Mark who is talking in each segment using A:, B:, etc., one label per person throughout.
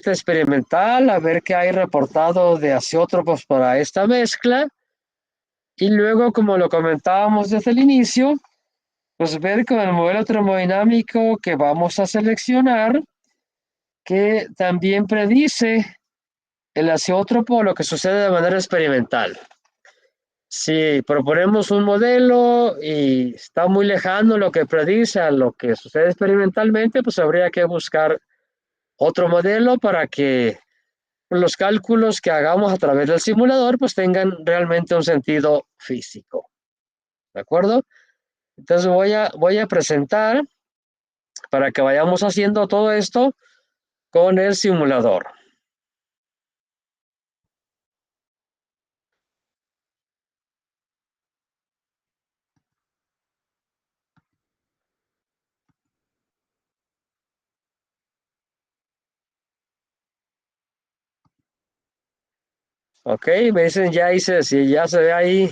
A: experimental, a ver qué hay reportado de azeótropos para esta mezcla. Y luego, como lo comentábamos desde el inicio, pues ver con el modelo termodinámico que vamos a seleccionar, que también predice el azeótropo lo que sucede de manera experimental. Si proponemos un modelo y está muy lejano lo que predice a lo que sucede experimentalmente, pues habría que buscar otro modelo para que los cálculos que hagamos a través del simulador pues tengan realmente un sentido físico. ¿De acuerdo? Entonces voy a presentar para que vayamos haciendo todo esto con el simulador. Ok, me dicen ya hice, si ya se ve ahí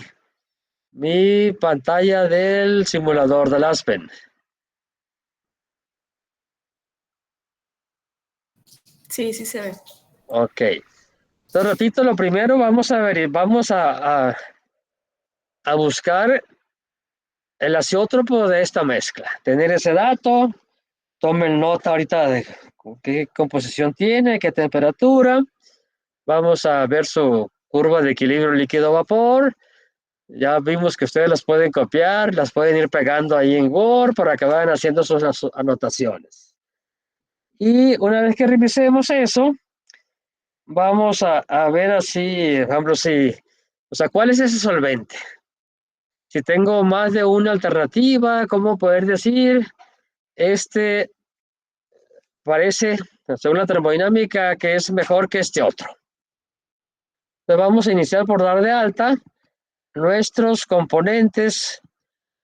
A: mi pantalla del simulador del Aspen.
B: Sí, sí se ve.
A: Ok. Entonces, repito, lo primero vamos a ver, vamos a buscar el azeótropo de esta mezcla. Tener ese dato, tomen nota ahorita de qué composición tiene, qué temperatura. Vamos a ver su curva de equilibrio líquido-vapor. Ya vimos que ustedes las pueden copiar, las pueden ir pegando ahí en Word para que vayan haciendo sus anotaciones. Y una vez que revisemos eso, vamos a ver así, por ejemplo, si, o sea, ¿cuál es ese solvente? Si tengo más de una alternativa, ¿cómo poder decir? Este parece, según la termodinámica, que es mejor que este otro. Entonces vamos a iniciar por dar de alta nuestros componentes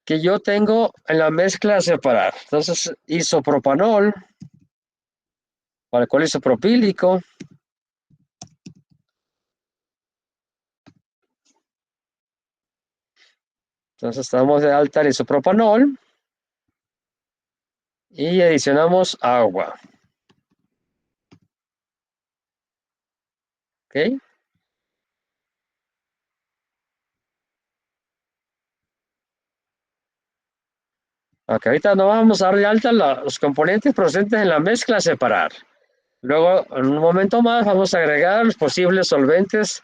A: que yo tengo en la mezcla a separar. Entonces, isopropanol, alcohol isopropílico. Entonces, estamos de alta el isopropanol y adicionamos agua. ¿Ok? Ok, ahorita no vamos a dar de alta los componentes presentes en la mezcla a separar. Luego, en un momento más, vamos a agregar los posibles solventes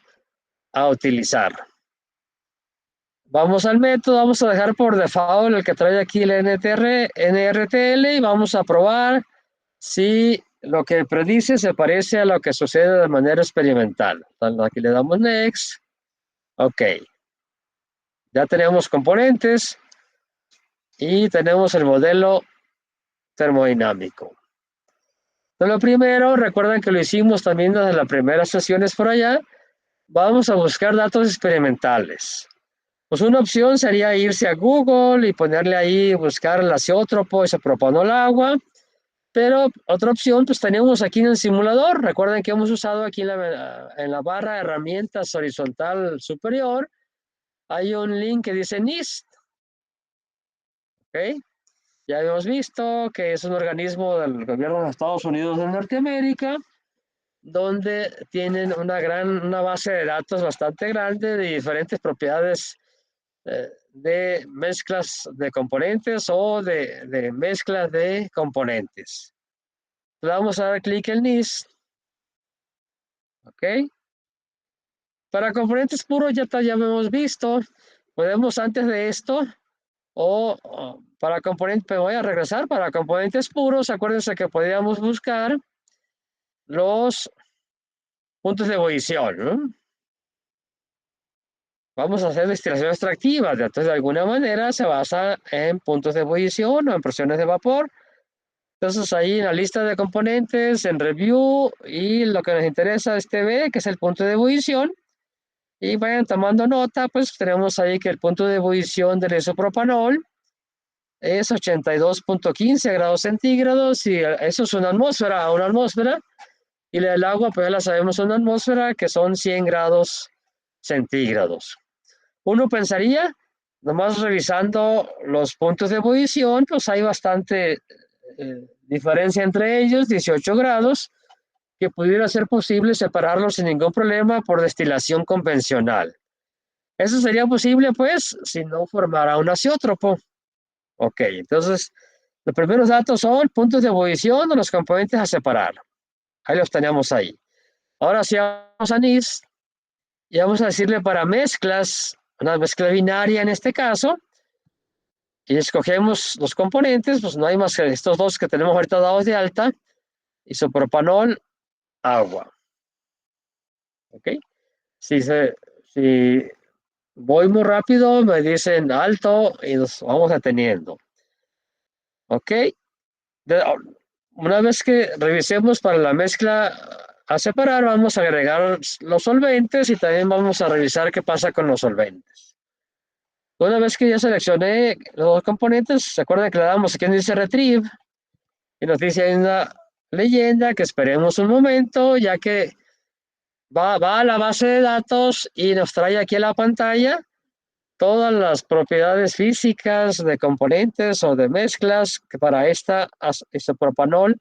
A: a utilizar. Vamos al método, vamos a dejar por default el que trae aquí el NRTL y vamos a probar si lo que predice se parece a lo que sucede de manera experimental. Entonces, aquí le damos Next. Ok. Ya tenemos componentes y tenemos el modelo termodinámico. Entonces, lo primero, recuerden que lo hicimos también desde las primeras sesiones por allá. Vamos a buscar datos experimentales. Pues una opción sería irse a Google y ponerle ahí, buscar el azeótropo y se propone el agua. Pero otra opción, pues tenemos aquí en el simulador. Recuerden que hemos usado aquí en la barra de herramientas horizontal superior. Hay un link que dice NIST. ¿Ok? Ya hemos visto que es un organismo del gobierno de Estados Unidos de Norteamérica, donde tienen una base de datos bastante grande de diferentes propiedades de mezclas de componentes o de mezclas de componentes. Le vamos a dar clic en NIST. ¿Ok? Para componentes puros ya hemos visto. Podemos antes de esto o para componentes, pero voy a regresar. Para componentes puros, acuérdense que podíamos buscar los puntos de ebullición, ¿no? Vamos a hacer destilación extractiva. Entonces, de alguna manera se basa en puntos de ebullición o en presiones de vapor. Entonces, ahí en la lista de componentes, en review, y lo que nos interesa es TB, que es el punto de ebullición. Y vayan tomando nota, pues tenemos ahí que el punto de ebullición del isopropanol es 82.15 grados centígrados y eso es una atmósfera, y la del agua, pues ya la sabemos, una atmósfera que son 100 grados centígrados. Uno pensaría, nomás revisando los puntos de ebullición, pues hay bastante diferencia entre ellos, 18 grados, que pudiera ser posible separarlos sin ningún problema por destilación convencional. Eso sería posible, pues, si no formara un azeótropo. Ok, entonces, los primeros datos son puntos de ebullición de los componentes a separar. Ahí los tenemos ahí. Ahora sí vamos a NIS y vamos a decirle para mezclas, una mezcla binaria en este caso, y escogemos los componentes, pues no hay más que estos dos que tenemos ahorita dados de alta, isopropanol, agua. ¿Ok? Si voy muy rápido, me dicen alto y nos vamos deteniendo. ¿Ok? De- una vez que revisemos para la mezcla a separar, vamos a agregar los solventes y también vamos a revisar qué pasa con los solventes. Una vez que ya seleccioné los componentes, ¿se acuerdan que le damos aquí en dice Retrieve? Y nos dice hay una leyenda que esperemos un momento, ya que va a la base de datos y nos trae aquí a la pantalla todas las propiedades físicas de componentes o de mezclas que para esta isopropanol.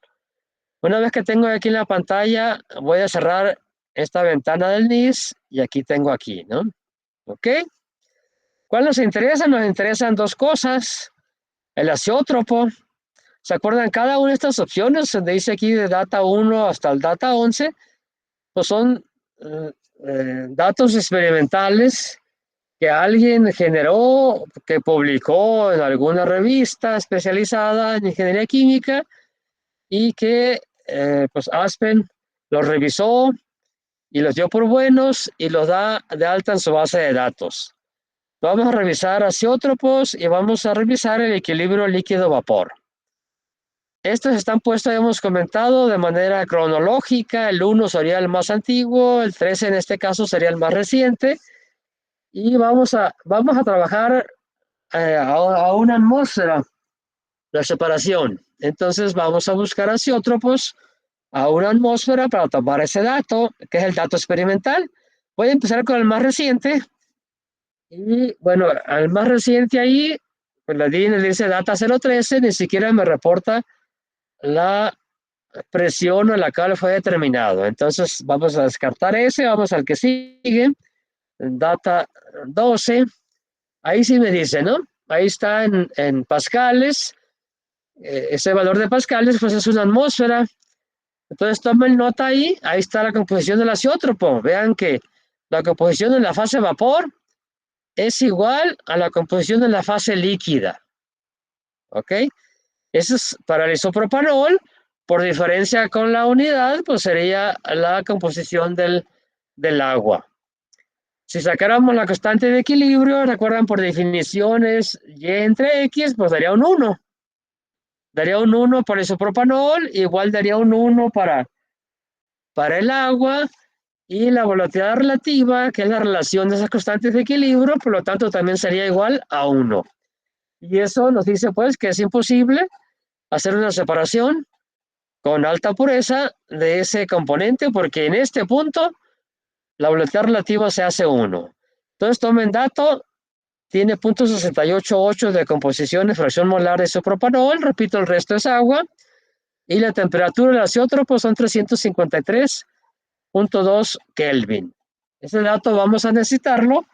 A: Una vez que tengo aquí en la pantalla, voy a cerrar esta ventana del NIS y aquí tengo aquí, ¿no? ¿Ok? ¿Cuál nos interesa? Nos interesan dos cosas. El azeótropo. ¿Se acuerdan? Cada una de estas opciones, donde dice aquí de data 1 hasta el data 11, pues son datos experimentales que alguien generó, que publicó en alguna revista especializada en ingeniería química y que pues Aspen los revisó y los dio por buenos y los da de alta en su base de datos. Vamos a revisar azeótropos y vamos a revisar el equilibrio líquido-vapor. Estos están puestos, hemos comentado, de manera cronológica. El 1 sería el más antiguo, el 13 en este caso sería el más reciente. Y vamos a trabajar a una atmósfera de separación. Entonces vamos a buscar azeótropos a una atmósfera para tomar ese dato, que es el dato experimental. Voy a empezar con el más reciente. Y bueno, al más reciente ahí, pues la DIN le dice data 013, ni siquiera me reporta la presión a la cual fue determinado. Entonces vamos a descartar ese, vamos al que sigue, data 12. Ahí sí me dice, ¿no? Ahí está en pascales. Ese valor de pascales, pues es una atmósfera. Entonces tomen nota ahí, ahí está la composición del azeótropo. Vean que la composición en la fase vapor es igual a la composición en la fase líquida. ¿Ok? Eso es para el isopropanol. Por diferencia con la unidad, pues sería la composición del agua. Si sacáramos la constante de equilibrio, recuerdan por definiciones y entre X, pues daría un 1. Daría un 1 para el isopropanol, igual daría un 1 para el agua y la volatilidad relativa, que es la relación de esas constantes de equilibrio, por lo tanto también sería igual a 1. Y eso nos dice pues que es imposible hacer una separación con alta pureza de ese componente porque en este punto la volatilidad relativa se hace 1. Entonces tomen dato, tiene 0.688 de composición de fracción molar de isopropanol, repito, el resto es agua, y la temperatura del azeótropo son 353.2 Kelvin. Ese dato vamos a necesitarlo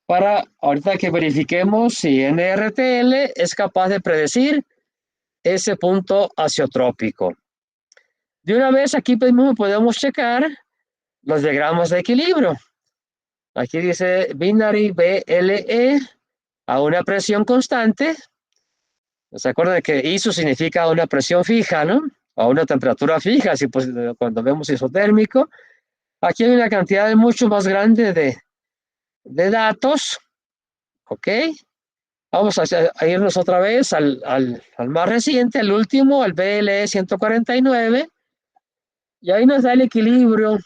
A: para ahorita que verifiquemos si NRTL es capaz de predecir ese punto azeotrópico. De una vez aquí mismo podemos checar los diagramas de equilibrio. Aquí dice binary BLE a una presión constante. ¿Se acuerdan de que ISO significa una presión fija, ¿no? A una temperatura fija, así pues cuando vemos isotérmico. Aquí hay una cantidad mucho más grande de datos, ¿ok? Vamos a irnos otra vez al más reciente, al último, al BLE 149, y ahí nos da el equilibrio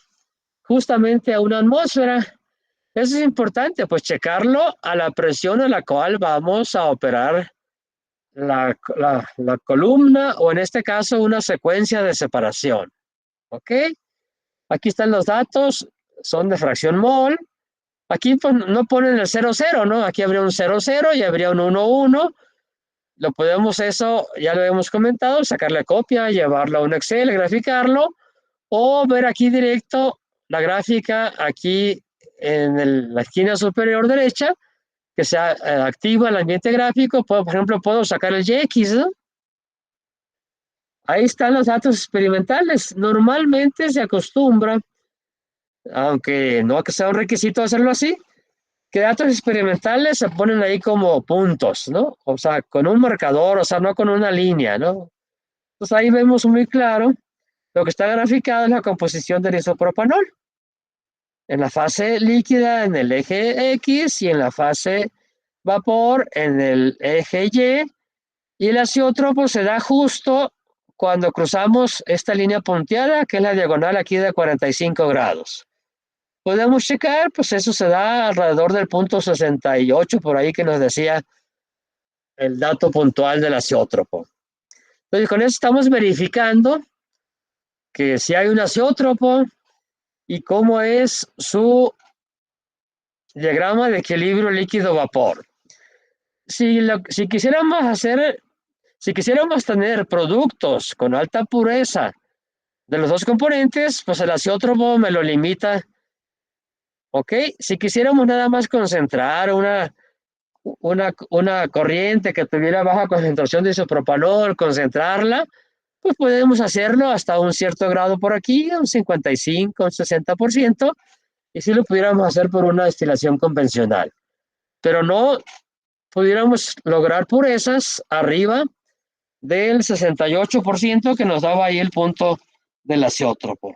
A: justamente a una atmósfera. Eso es importante, pues checarlo a la presión a la cual vamos a operar la columna o en este caso una secuencia de separación. ¿Ok? Aquí están los datos, son de fracción mol. Aquí pues, no ponen el 00, ¿no? Aquí habría un 00 y habría un 11. Lo podemos eso, ya lo hemos comentado, sacarle copia, llevarlo a un Excel, graficarlo, o ver aquí directo la gráfica aquí en la esquina superior derecha, que se activa el ambiente gráfico. Por ejemplo, puedo sacar el YX, ¿no? Ahí están los datos experimentales. Normalmente se acostumbra, aunque no que sea un requisito hacerlo así, que datos experimentales se ponen ahí como puntos, ¿no? O sea, con un marcador, o sea, no con una línea, ¿no? Entonces ahí vemos muy claro lo que está graficado es la composición del isopropanol. En la fase líquida en el eje X y en la fase vapor en el eje Y. Y el azeótropo se da justo cuando cruzamos esta línea punteada, que es la diagonal aquí de 45 grados. Podemos checar, pues eso se da alrededor del punto 68, por ahí que nos decía el dato puntual del azeótropo. Entonces, con eso estamos verificando que si hay un azeótropo y cómo es su diagrama de equilibrio líquido-vapor. Si quisiéramos tener productos con alta pureza de los dos componentes, pues el azeótropo me lo limita. ¿Ok? Si quisiéramos nada más concentrar una corriente que tuviera baja concentración de isopropanol, concentrarla, pues podemos hacerlo hasta un cierto grado por aquí, un 55, un 60%, y si lo pudiéramos hacer por una destilación convencional. Pero no pudiéramos lograr purezas arriba del 68% que nos daba ahí el punto del azeótropo.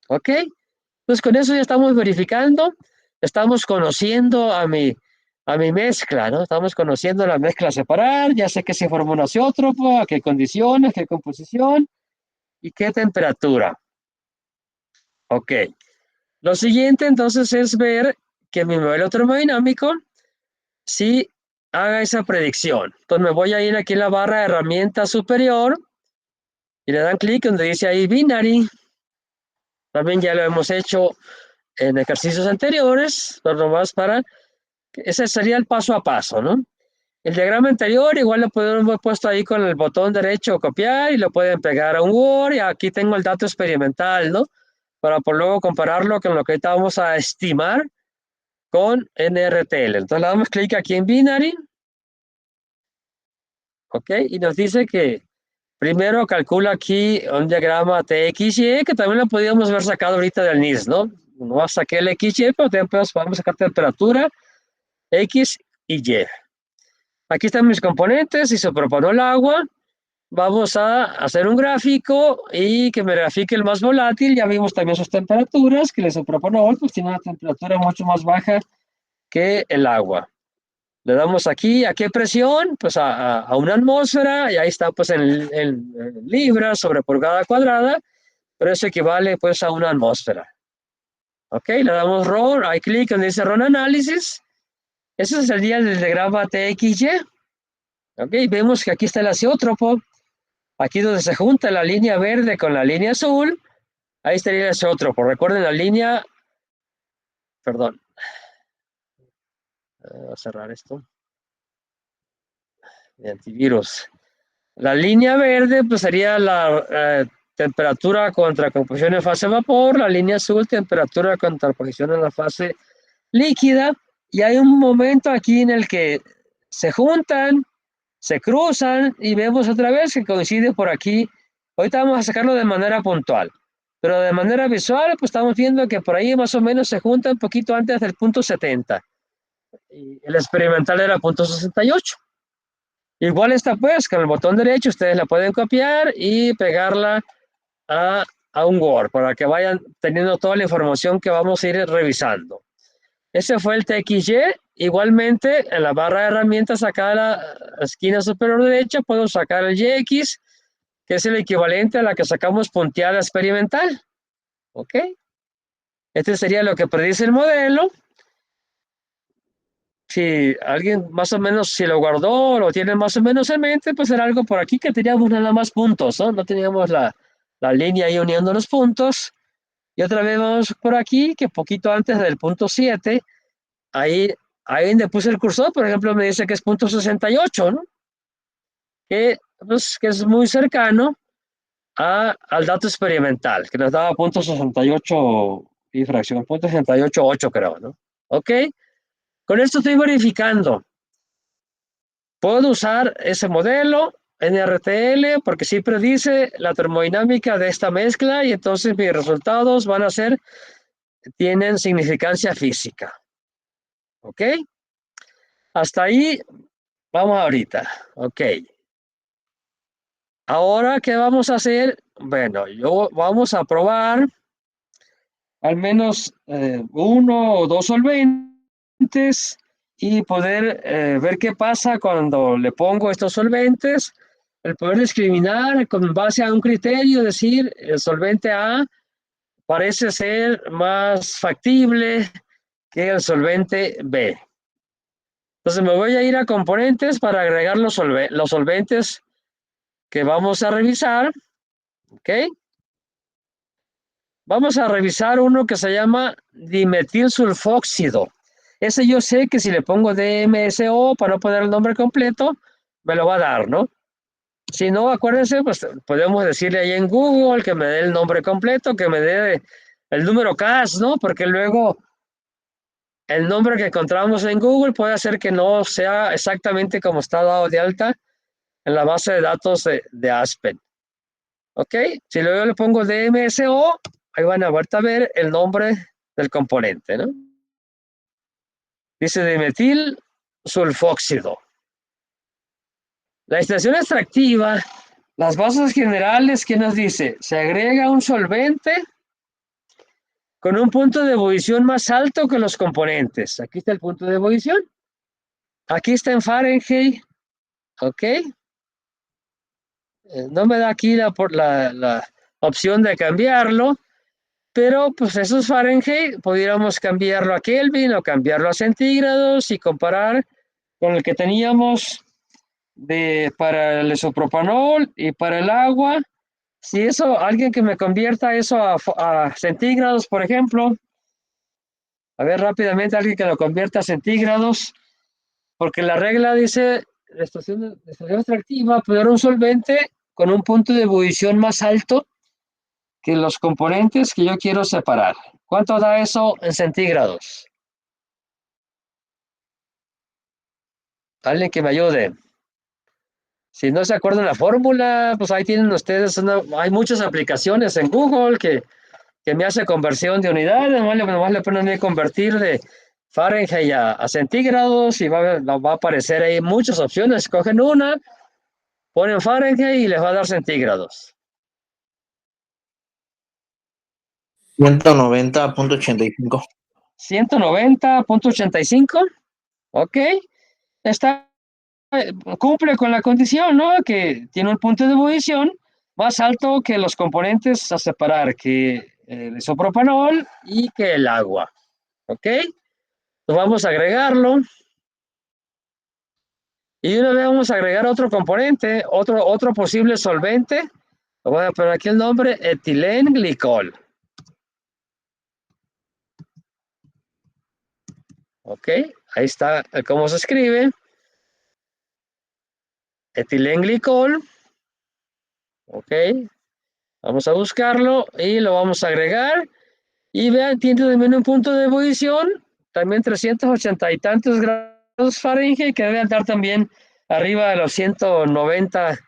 A: ¿Ok? Pues con eso ya estamos verificando, estamos conociendo a mi mezcla, ¿no? Estamos conociendo la mezcla a separar, ya sé que se formó un azeótropo, a qué condiciones, qué composición y qué temperatura. Ok. Lo siguiente entonces es ver que mi modelo termodinámico sí haga esa predicción. Entonces me voy a ir aquí en la barra de herramientas superior y le dan clic donde dice ahí binary. También ya lo hemos hecho en ejercicios anteriores, pero nomás para, ese sería el paso a paso, ¿no? El diagrama anterior igual lo pueden haber puesto ahí con el botón derecho copiar y lo pueden pegar a un Word y aquí tengo el dato experimental, ¿no? Para por luego compararlo con lo que ahorita vamos a estimar con NRTL. Entonces le damos clic aquí en binary, ¿ok? Y nos dice que primero calcula aquí un diagrama TXY, que también lo podríamos haber sacado ahorita del NIS, ¿no? No saqué el XY, pero también podemos sacar temperatura, X y Y. Aquí están mis componentes, y se propone el agua. Vamos a hacer un gráfico y que me grafique el más volátil. Ya vimos también sus temperaturas, que el isopropanol pues tiene una temperatura mucho más baja que el agua. Le damos aquí, ¿a qué presión? Pues a una atmósfera, y ahí está pues en libras sobre pulgada cuadrada, pero eso equivale pues a una atmósfera. Ok, le damos RON, hay clic donde dice RON Análisis. Ese sería el diagrama TXY. Ok, vemos que aquí está el azeótropo. Aquí donde se junta la línea verde con la línea azul, ahí estaría el azeótropo. Recuerden la línea, perdón, voy a cerrar esto, de antivirus. La línea verde pues sería la temperatura contra composición en fase vapor, la línea azul temperatura contra posición en la fase líquida, y hay un momento aquí en el que se juntan, se cruzan y vemos otra vez que coincide por aquí. Ahorita vamos a sacarlo de manera puntual, pero de manera visual pues estamos viendo que por ahí más o menos se junta un poquito antes del punto 70 y el experimental era punto 68. Igual está pues, con el botón derecho ustedes la pueden copiar y pegarla a, a un Word para que vayan teniendo toda la información que vamos a ir revisando. Ese fue el TXY. Igualmente, en la barra de herramientas acá a la esquina superior derecha puedo sacar el YX, que es el equivalente a la que sacamos punteada experimental. ¿Ok? Este sería lo que predice el modelo. Si alguien más o menos, si lo guardó, lo tiene más o menos en mente, pues era algo por aquí que teníamos nada más puntos, ¿no? No teníamos la línea ahí uniendo los puntos. Y otra vez vamos por aquí, que poquito antes del punto 7, ahí donde puse el cursor, por ejemplo, me dice que es punto 68, ¿no? Que es muy cercano al dato experimental, que nos daba 0.68 y fracción, 0.688 creo, ¿no? Ok, con esto estoy verificando. Puedo usar ese modelo NRTL porque sí predice la termodinámica de esta mezcla y entonces mis resultados van a ser, tienen significancia física. ¿Ok? Hasta ahí vamos ahorita. Ok. Ahora, ¿qué vamos a hacer? Bueno, vamos a probar al menos uno o dos solventes y poder ver qué pasa cuando le pongo estos solventes, el poder discriminar con base a un criterio, decir, el solvente A parece ser más factible que el solvente B. Entonces me voy a ir a componentes para agregar los solventes que vamos a revisar. ¿Ok? Vamos a revisar uno que se llama dimetilsulfóxido. Ese yo sé que si le pongo DMSO para no poner el nombre completo, me lo va a dar, ¿no? Si no, acuérdense, pues podemos decirle ahí en Google que me dé el nombre completo, que me dé el número CAS, ¿no? Porque luego el nombre que encontramos en Google puede hacer que no sea exactamente como está dado de alta en la base de datos de Aspen. ¿Ok? Si luego le pongo DMSO, ahí van a vuelta a ver el nombre del componente, ¿no? Dice dimetil sulfóxido. La estación extractiva, las bases generales, ¿qué nos dice? Se agrega un solvente con un punto de ebullición más alto que los componentes. Aquí está el punto de ebullición. Aquí está en Fahrenheit. ¿Ok? No me da aquí la opción de cambiarlo, pero pues esos Fahrenheit pudiéramos cambiarlo a Kelvin o cambiarlo a centígrados y comparar con el que teníamos para el isopropanol y para el agua. Si eso, alguien que me convierta eso a centígrados, por ejemplo, a ver rápidamente, alguien que lo convierta a centígrados, porque la regla dice, la estación extractiva, poner un solvente con un punto de ebullición más alto que los componentes que yo quiero separar. ¿Cuánto da eso en centígrados? Alguien que me ayude. Si no se acuerdan la fórmula, pues ahí tienen ustedes, hay muchas aplicaciones en Google que me hace conversión de unidades, nomás le ponen convertir de Fahrenheit a centígrados y va a aparecer ahí muchas opciones. Cogen una, ponen Fahrenheit y les va a dar centígrados.
C: 190.85.
A: 190.85, ok. Está, cumple con la condición, ¿no? Que tiene un punto de ebullición más alto que los componentes a separar, que el isopropanol y que el agua, ¿ok? Entonces vamos a agregarlo. Y una vez vamos a agregar otro componente, otro posible solvente. Voy a poner aquí el nombre etilenglicol. Ok, ahí está cómo se escribe. Etilenglicol. Ok, vamos a buscarlo y lo vamos a agregar. Y vean, tiene también un punto de ebullición, también 380 y tantos grados Fahrenheit, que debe andar también arriba de los 190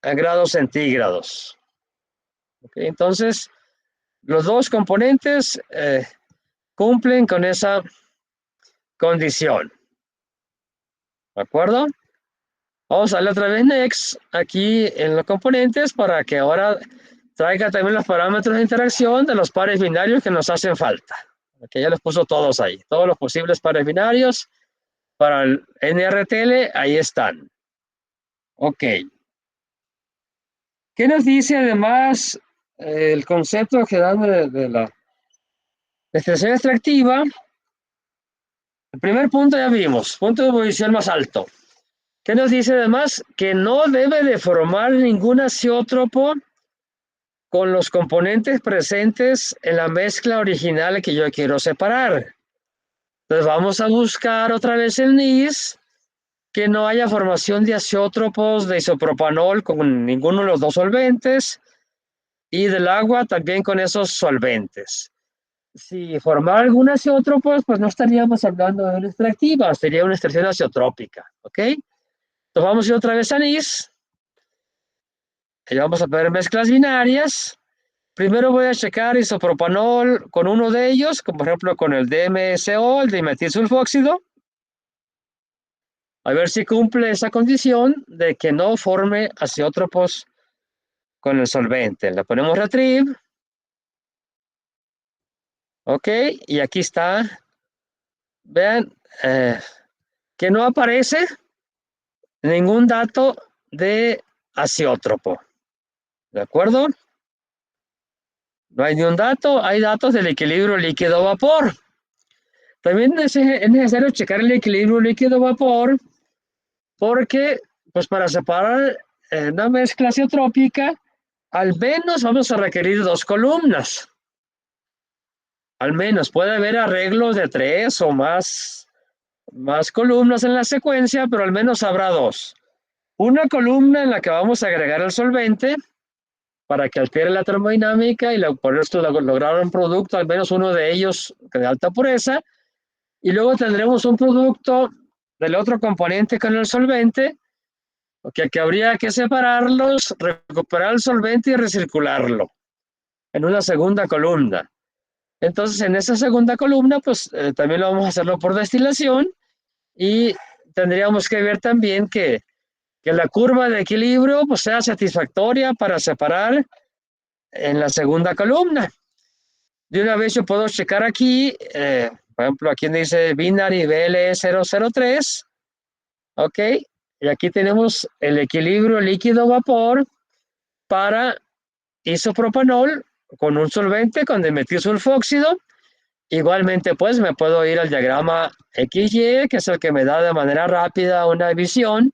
A: grados centígrados. Okay, entonces, los dos componentes cumplen con esa condición. ¿De acuerdo? Vamos a darle otra vez Next aquí en los componentes para que ahora traiga también los parámetros de interacción de los pares binarios que nos hacen falta. Que ya los puso todos ahí. Todos los posibles pares binarios para el NRTL, ahí están. Ok. ¿Qué nos dice además el concepto que dan de la extracción extractiva? El primer punto ya vimos, punto de ebullición más alto. ¿Qué nos dice además? Que no debe de formar ningún azeótropo con los componentes presentes en la mezcla original que yo quiero separar. Entonces vamos a buscar otra vez el NIS, que no haya formación de azeótropos de isopropanol con ninguno de los dos solventes, y del agua también con esos solventes. Si formara algún azeótropo, pues no estaríamos hablando de una extractiva, sería una extracción azeotrópica, ¿ok? Entonces vamos a ir otra vez a NIS, y vamos a ver mezclas binarias. Primero voy a checar isopropanol con uno de ellos, como por ejemplo con el DMSO, el dimetilsulfóxido, a ver si cumple esa condición de que no forme azeótropos con el solvente. Le ponemos retrieve, ok, y aquí está, vean, que no aparece ningún dato de azeótropo, ¿de acuerdo? No hay ni un dato, hay datos del equilibrio líquido-vapor. También es necesario checar el equilibrio líquido-vapor porque, pues para separar una mezcla azeotrópica, al menos vamos a requerir dos columnas. Al menos puede haber arreglos de tres o más columnas en la secuencia, pero al menos habrá dos. Una columna en la que vamos a agregar el solvente para que altere la termodinámica y por esto lograr un producto, al menos uno de ellos de alta pureza, y luego tendremos un producto del otro componente con el solvente, que habría que separarlos, recuperar el solvente y recircularlo en una segunda columna. Entonces, en esa segunda columna, pues también lo vamos a hacerlo por destilación y tendríamos que ver también que la curva de equilibrio pues, sea satisfactoria para separar en la segunda columna. De una vez yo puedo checar aquí, por ejemplo, aquí dice Binary BL003, ok, y aquí tenemos el equilibrio líquido-vapor para isopropanol con un solvente con dimetilsulfóxido. Igualmente, pues me puedo ir al diagrama XY, que es el que me da de manera rápida una visión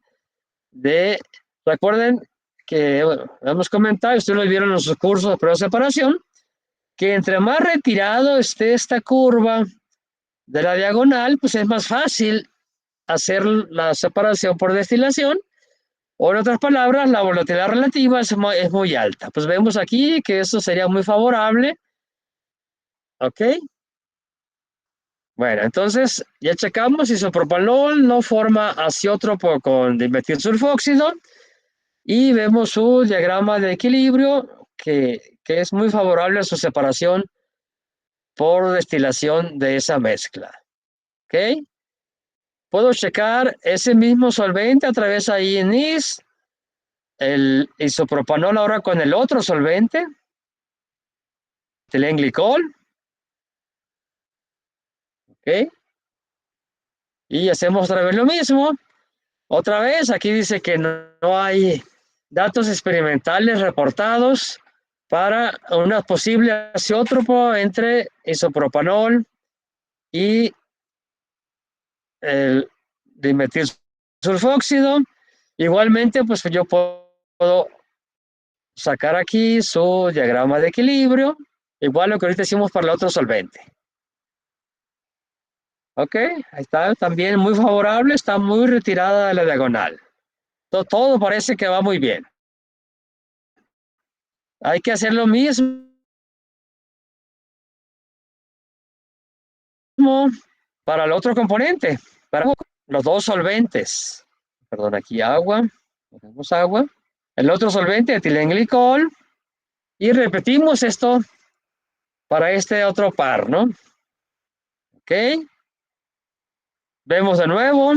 A: de, recuerden que bueno, hemos comentado, ustedes lo vieron en los cursos de prueba de separación, que entre más retirado esté esta curva de la diagonal, pues es más fácil hacer la separación por destilación, o en otras palabras, la volatilidad relativa es muy alta. Pues vemos aquí que eso sería muy favorable, ¿ok? Bueno, entonces ya checamos, isopropanol no forma azeótropo con dimetilsulfóxido y vemos su diagrama de equilibrio que es muy favorable a su separación por destilación de esa mezcla. ¿Ok? Puedo checar ese mismo solvente a través ahí en NIS, el isopropanol ahora con el otro solvente, etilenglicol, ¿ok? Y hacemos otra vez lo mismo. Otra vez, aquí dice que no hay datos experimentales reportados para una posible azeótropo entre isopropanol y el dimetilsulfóxido. Igualmente, pues yo puedo sacar aquí su diagrama de equilibrio, igual lo que ahorita hicimos para el otro solvente. Ok, ahí está también muy favorable, está muy retirada de la diagonal. Todo parece que va muy bien. Hay que hacer lo mismo para el otro componente, para los dos solventes. Perdón, aquí agua, ponemos agua. El otro solvente, etilenglicol, y repetimos esto para este otro par, ¿no? Ok. Vemos de nuevo,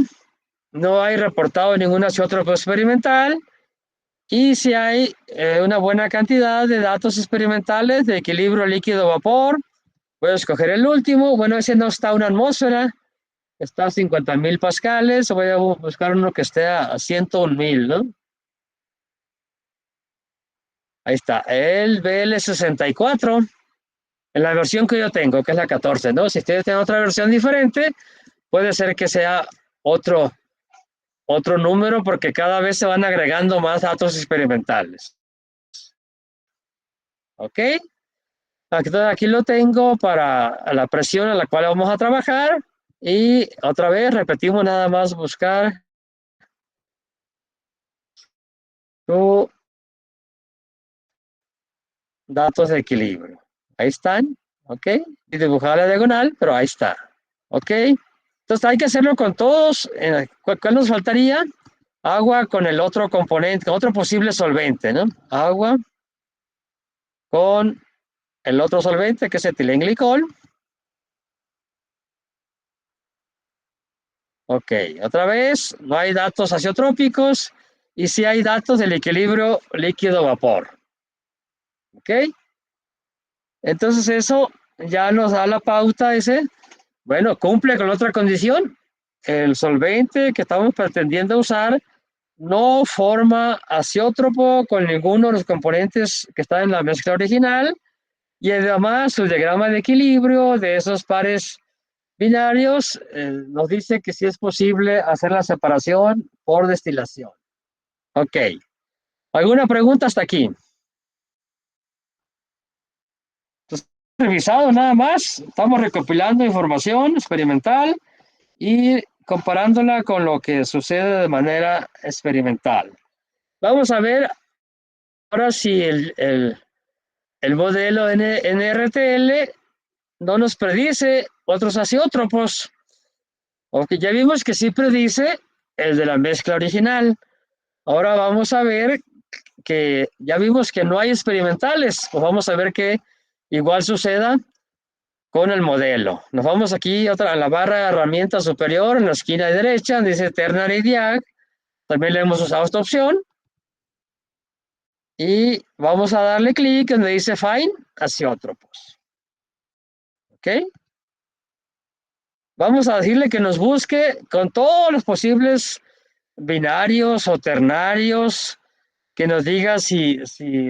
A: no hay reportado ningún azeótropo experimental y si hay una buena cantidad de datos experimentales de equilibrio líquido-vapor. Voy a escoger el último. Bueno, ese no está a una atmósfera, está a 50,000 pascales. Voy a buscar uno que esté a 101,000, ¿no? Ahí está, el BL64, en la versión que yo tengo, que es la 14, ¿no? Si ustedes tienen otra versión diferente, puede ser que sea otro número porque cada vez se van agregando más datos experimentales. ¿Ok? Aquí lo tengo para la presión a la cual vamos a trabajar y otra vez repetimos nada más buscar su datos de equilibrio. Ahí están, ¿ok? Y dibujar la diagonal, pero ahí está, ¿ok? Entonces hay que hacerlo con todos. ¿Cuál nos faltaría? Agua con el otro componente, con otro posible solvente, ¿no? Agua con el otro solvente, que es etilenglicol. Ok, otra vez, no hay datos azeotrópicos y sí hay datos del equilibrio líquido-vapor. Ok, entonces eso ya nos da la pauta ese. Bueno, cumple con otra condición. El solvente que estamos pretendiendo usar no forma azeótropo con ninguno de los componentes que están en la mezcla original y además su diagrama de equilibrio de esos pares binarios nos dice que sí es posible hacer la separación por destilación. Ok. ¿Alguna pregunta hasta aquí? Entonces, revisado nada más. Estamos recopilando información experimental y comparándola con lo que sucede de manera experimental. Vamos a ver ahora si el modelo NRTL no nos predice otros azeótropos, aunque ya vimos que sí predice el de la mezcla original. Ahora vamos a ver que ya vimos que no hay experimentales, pues vamos a ver que igual suceda con el modelo. Nos vamos aquí a la barra de herramientas superior en la esquina derecha, dice Ternary Diag. También le hemos usado esta opción. Y vamos a darle clic donde dice Find Azeótropos. ¿Ok? Vamos a decirle que nos busque con todos los posibles binarios o ternarios, que nos diga si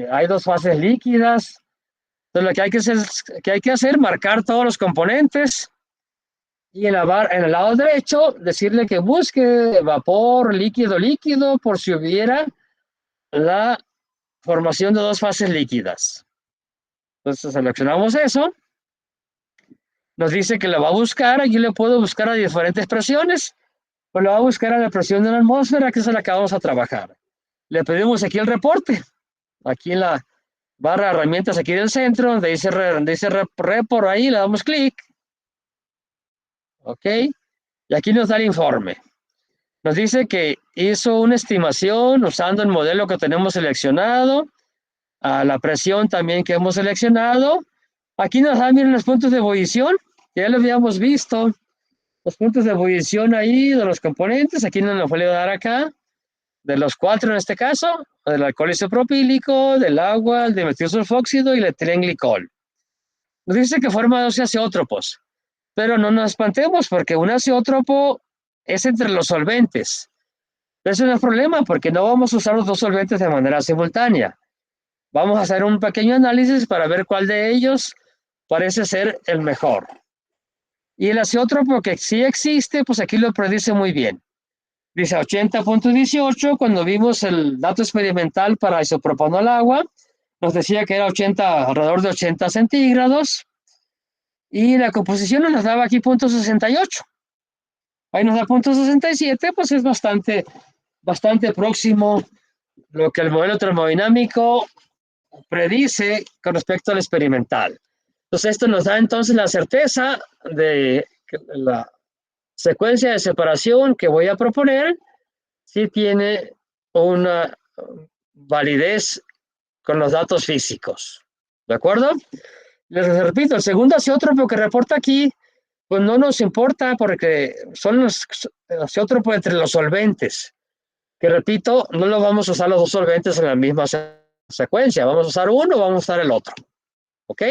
A: hay dos fases líquidas. Entonces, lo que hay que hacer, marcar todos los componentes y en el lado derecho decirle que busque vapor, líquido, líquido, por si hubiera la formación de dos fases líquidas. Entonces seleccionamos eso, nos dice que lo va a buscar, aquí le puedo buscar a diferentes presiones, pues lo va a buscar a la presión de la atmósfera, que es la que vamos a trabajar. Le pedimos aquí el reporte, aquí en la barra de herramientas aquí del centro, donde dice report ahí, le damos clic, ok, y aquí nos da el informe. Nos dice que hizo una estimación usando el modelo que tenemos seleccionado, a la presión también que hemos seleccionado. Aquí nos dan, miren, los puntos de ebullición, ya lo habíamos visto, los puntos de ebullición ahí de los componentes, aquí nos lo voy a dar acá, de los cuatro en este caso, del alcohol isopropílico, del agua, el dimetilsulfóxido y el etilenglicol. Nos dice que forma dos azeótropos, pero no nos espantemos porque un azeótropo es entre los solventes. Eso no es problema porque no vamos a usar los dos solventes de manera simultánea. Vamos a hacer un pequeño análisis para ver cuál de ellos parece ser el mejor. Y el azeótropo que sí existe, pues aquí lo predice muy bien. Dice 80.18, cuando vimos el dato experimental para isopropano al agua, nos decía que era 80, alrededor de 80 centígrados, y la composición nos daba aquí 0.68. Ahí nos da 0.67, pues es bastante próximo lo que el modelo termodinámico predice con respecto al experimental. Entonces, esto nos da entonces la certeza de que la secuencia de separación que voy a proponer sí tiene una validez con los datos físicos. ¿De acuerdo? Les repito, el segundo azeótropo que reporta aquí, pues no nos importa porque son los azeótropos entre los solventes. Que repito, no lo vamos a usar los dos solventes en la misma secuencia. Vamos a usar uno, vamos a usar el otro. ¿Ok?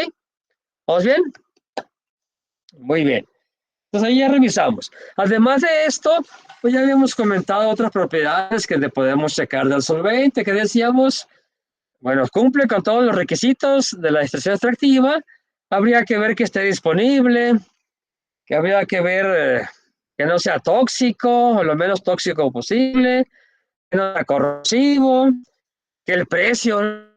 A: ¿Vamos bien? Muy bien. Entonces ahí ya revisamos. Además de esto, pues ya habíamos comentado otras propiedades que le podemos checar del solvente, que decíamos, bueno, cumple con todos los requisitos de la extracción extractiva. Habría que ver que esté disponible, que habría que ver que no sea tóxico, o lo menos tóxico posible, que no sea corrosivo, que el precio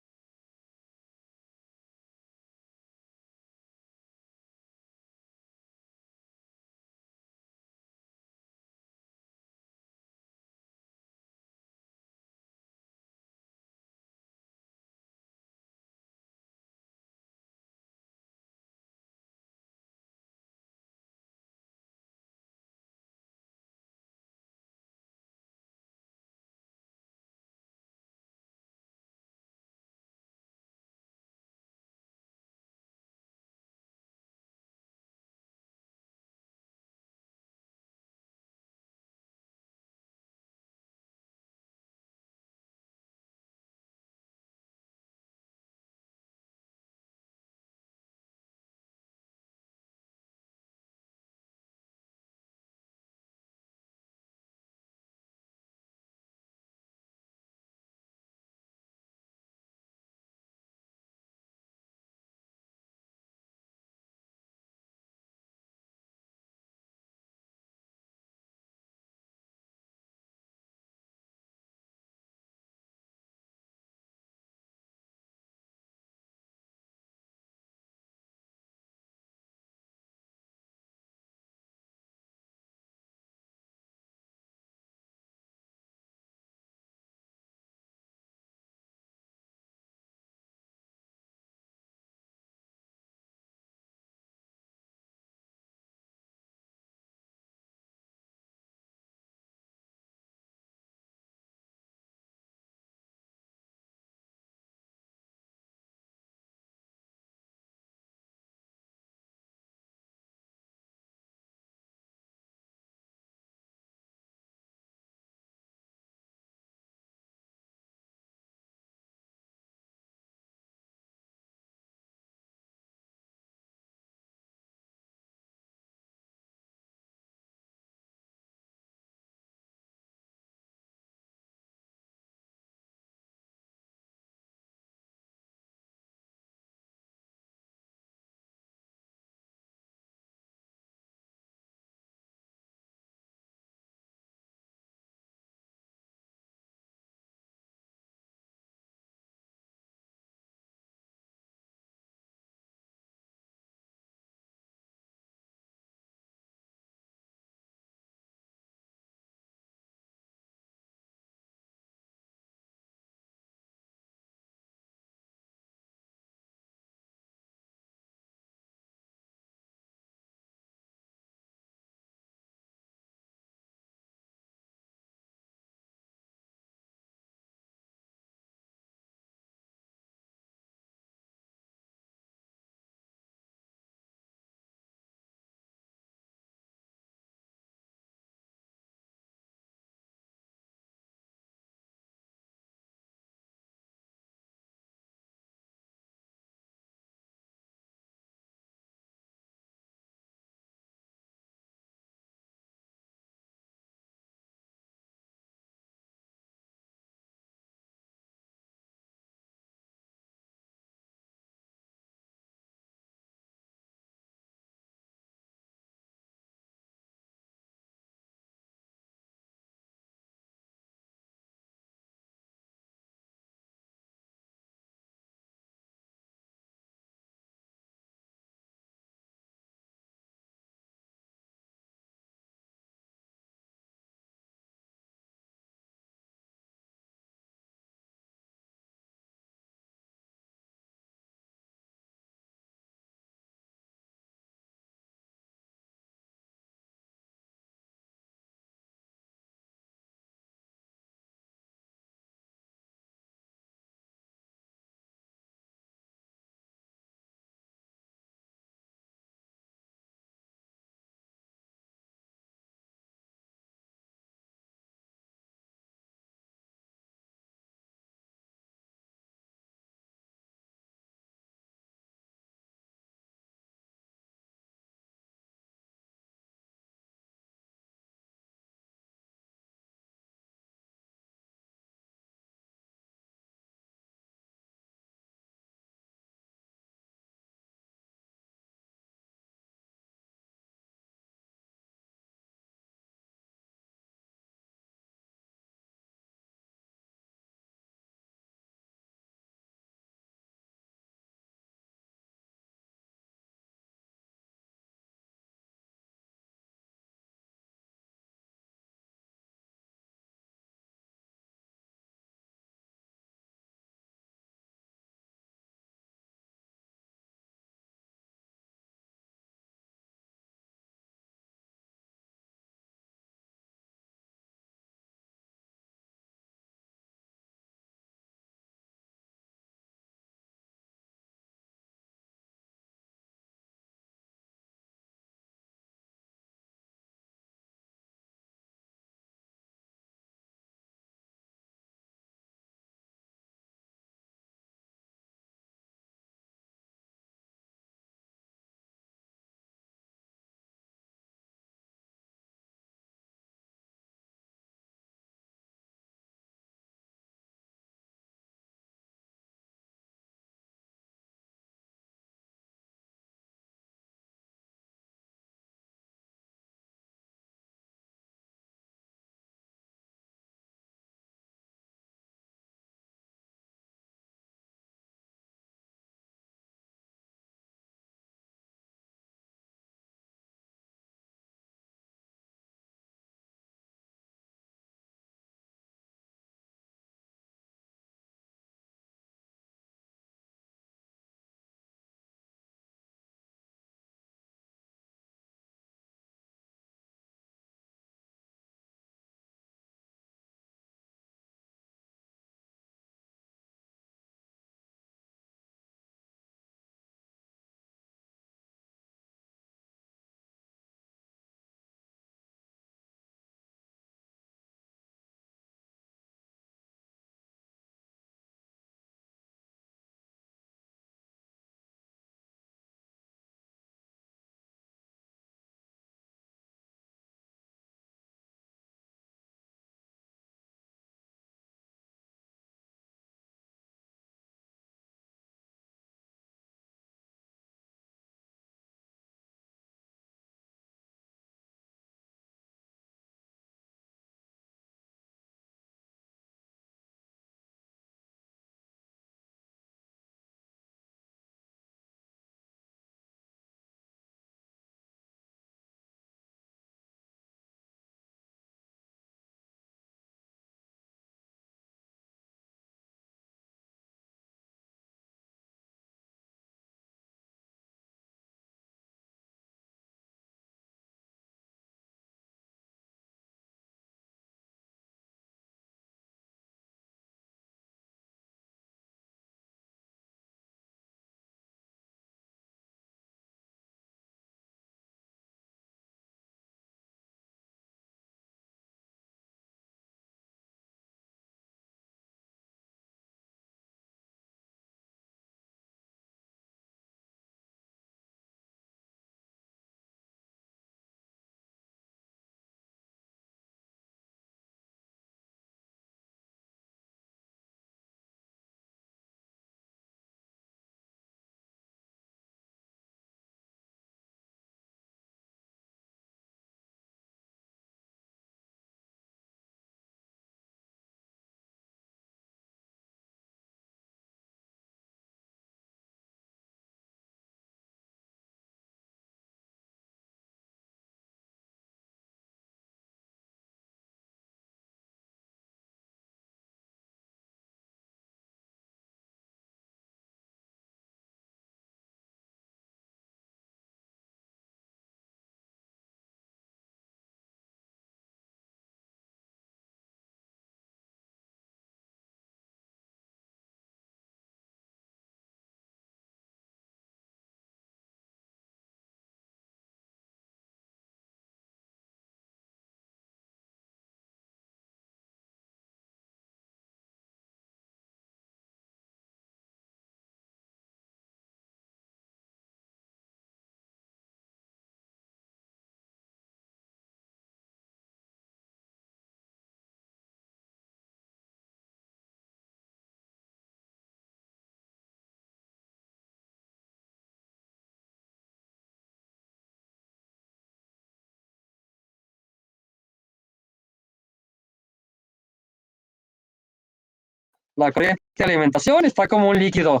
A: La corriente de alimentación está como un líquido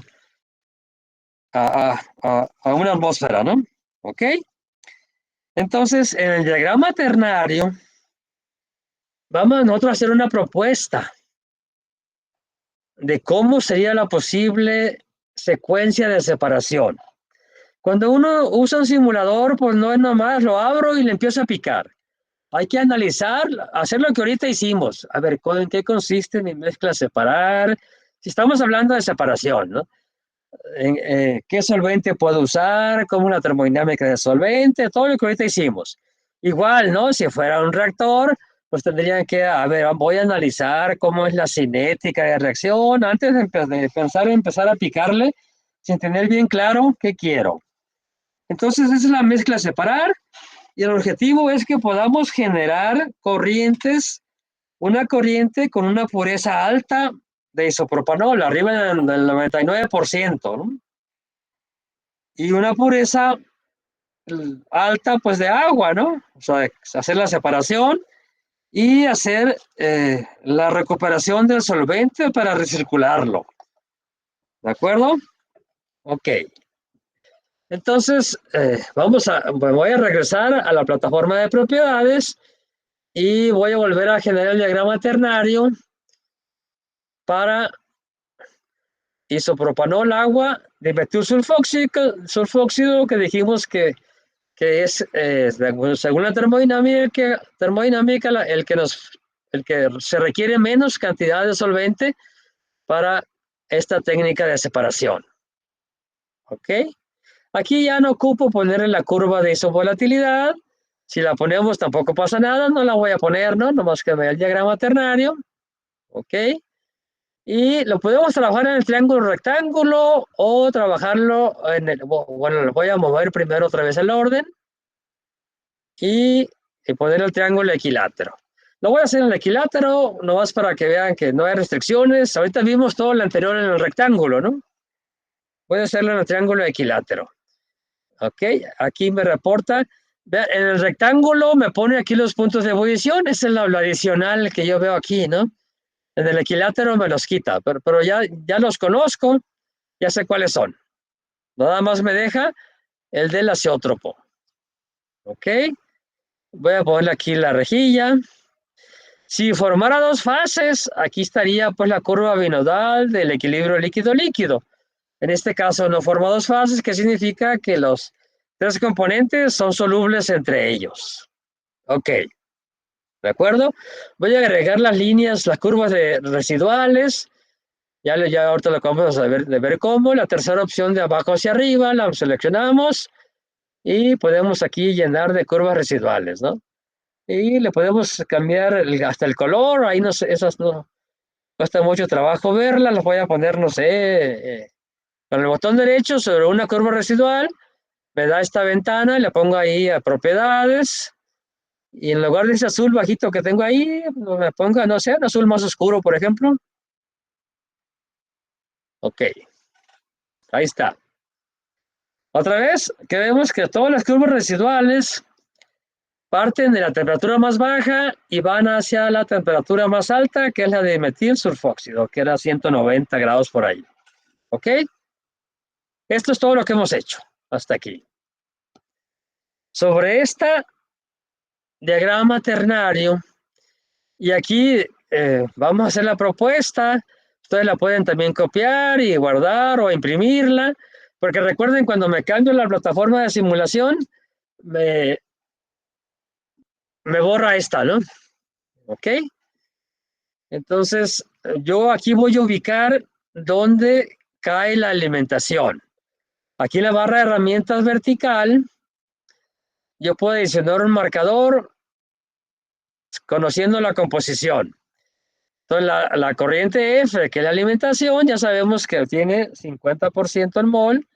A: a una atmósfera, ¿no? ¿Ok? Entonces, en el diagrama ternario, vamos nosotros a hacer una propuesta de cómo sería la posible secuencia de separación. Cuando uno usa un simulador, pues no es nomás lo abro y le empiezo a picar. Hay que analizar, hacer lo que ahorita hicimos. A ver, ¿en qué consiste mi mezcla separar? Si estamos hablando de separación, ¿no? ¿Qué solvente puedo usar? ¿Cómo la termodinámica de solvente? Todo lo que ahorita hicimos. Igual, ¿no? Si fuera un reactor, pues tendrían que, a ver, voy a analizar cómo es la cinética de reacción antes de pensar en empezar a picarle sin tener bien claro qué quiero. Entonces, esa es la mezcla separar y el objetivo es que podamos generar corrientes, una corriente con una pureza alta de isopropanol, arriba del 99%, ¿no? Y una pureza alta pues de agua, ¿no? O sea, hacer la separación y hacer la recuperación del solvente para recircularlo. ¿De acuerdo? Ok. Entonces, voy a regresar a la plataforma de propiedades y voy a volver a generar el diagrama ternario para isopropanol, agua, dimetil sulfóxido que dijimos que es, según la termodinámica el que se requiere menos cantidad de solvente para esta técnica de separación. ¿Ok? Aquí ya no ocupo ponerle la curva de isovolatilidad. Si la ponemos tampoco pasa nada, no la voy a poner, ¿no? Nomás que vea el diagrama ternario. ¿Ok? Y lo podemos trabajar en el triángulo rectángulo o trabajarlo en el, bueno, voy a mover primero otra vez el orden y poner el triángulo equilátero. Lo voy a hacer en el equilátero, nomás para que vean que no hay restricciones. Ahorita vimos todo lo anterior en el rectángulo, ¿no? Voy a hacerlo en el triángulo equilátero. Ok, aquí me reporta. Vean, en el rectángulo me pone aquí los puntos de ebullición. Esa es lo adicional que yo veo aquí, ¿no? En el equilátero me los quita, pero ya los conozco, ya sé cuáles son. Nada más me deja el del azeótropo. Ok, voy a ponerle aquí la rejilla. Si formara dos fases, aquí estaría pues la curva binodal del equilibrio líquido-líquido. En este caso no forma dos fases, que significa que los tres componentes son solubles entre ellos. Ok, ¿de acuerdo? Voy a agregar las líneas, las curvas residuales. Ya ahorita lo vamos a ver cómo. La tercera opción de abajo hacia arriba, la seleccionamos y podemos aquí llenar de curvas residuales, ¿no? Y le podemos cambiar hasta el color, ahí no sé, esas no cuesta mucho trabajo verlas, las voy a poner, no sé, con el botón derecho sobre una curva residual, me da esta ventana y le pongo ahí a propiedades, y en lugar de ese azul bajito que tengo ahí, me ponga, no sé, un azul más oscuro, por ejemplo. Ok, ahí está. Otra vez, que vemos que todas las curvas residuales parten de la temperatura más baja y van hacia la temperatura más alta, que es la de metil sulfóxido, que era 190 grados por ahí. ¿Ok? Esto es todo lo que hemos hecho hasta aquí. Sobre esta diagrama ternario, y aquí vamos a hacer la propuesta, ustedes la pueden también copiar y guardar o imprimirla, porque recuerden cuando me cambio la plataforma de simulación, me, me borra esta, ¿no? ¿Ok? Entonces, yo aquí voy a ubicar dónde cae la alimentación. Aquí en la barra de herramientas vertical, yo puedo adicionar un marcador conociendo la composición. Entonces, la corriente F, que es la alimentación, ya sabemos que tiene 50% en mol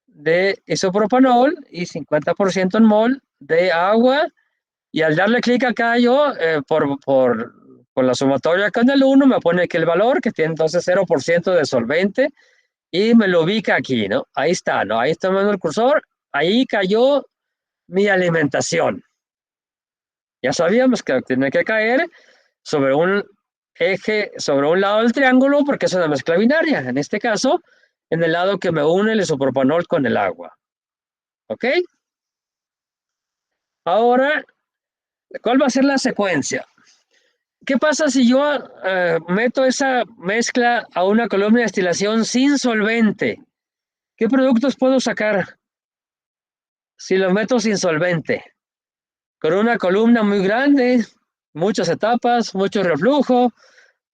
A: de isopropanol y 50% en mol de agua. Y al darle clic acá yo, con la sumatoria con el 1, me pone que el valor, que tiene entonces 0% de solvente, y me lo ubica aquí, ¿no? Ahí está, ¿no? Ahí está viendo el cursor, ahí cayó mi alimentación. Ya sabíamos que tiene que caer sobre un eje sobre un lado del triángulo porque es una mezcla binaria. En este caso, en el lado que me une el isopropanol con el agua. ¿Ok? Ahora, ¿cuál va a ser la secuencia? ¿Qué pasa si yo meto esa mezcla a una columna de destilación sin solvente? ¿Qué productos puedo sacar si los meto sin solvente? Con una columna muy grande, muchas etapas, mucho reflujo.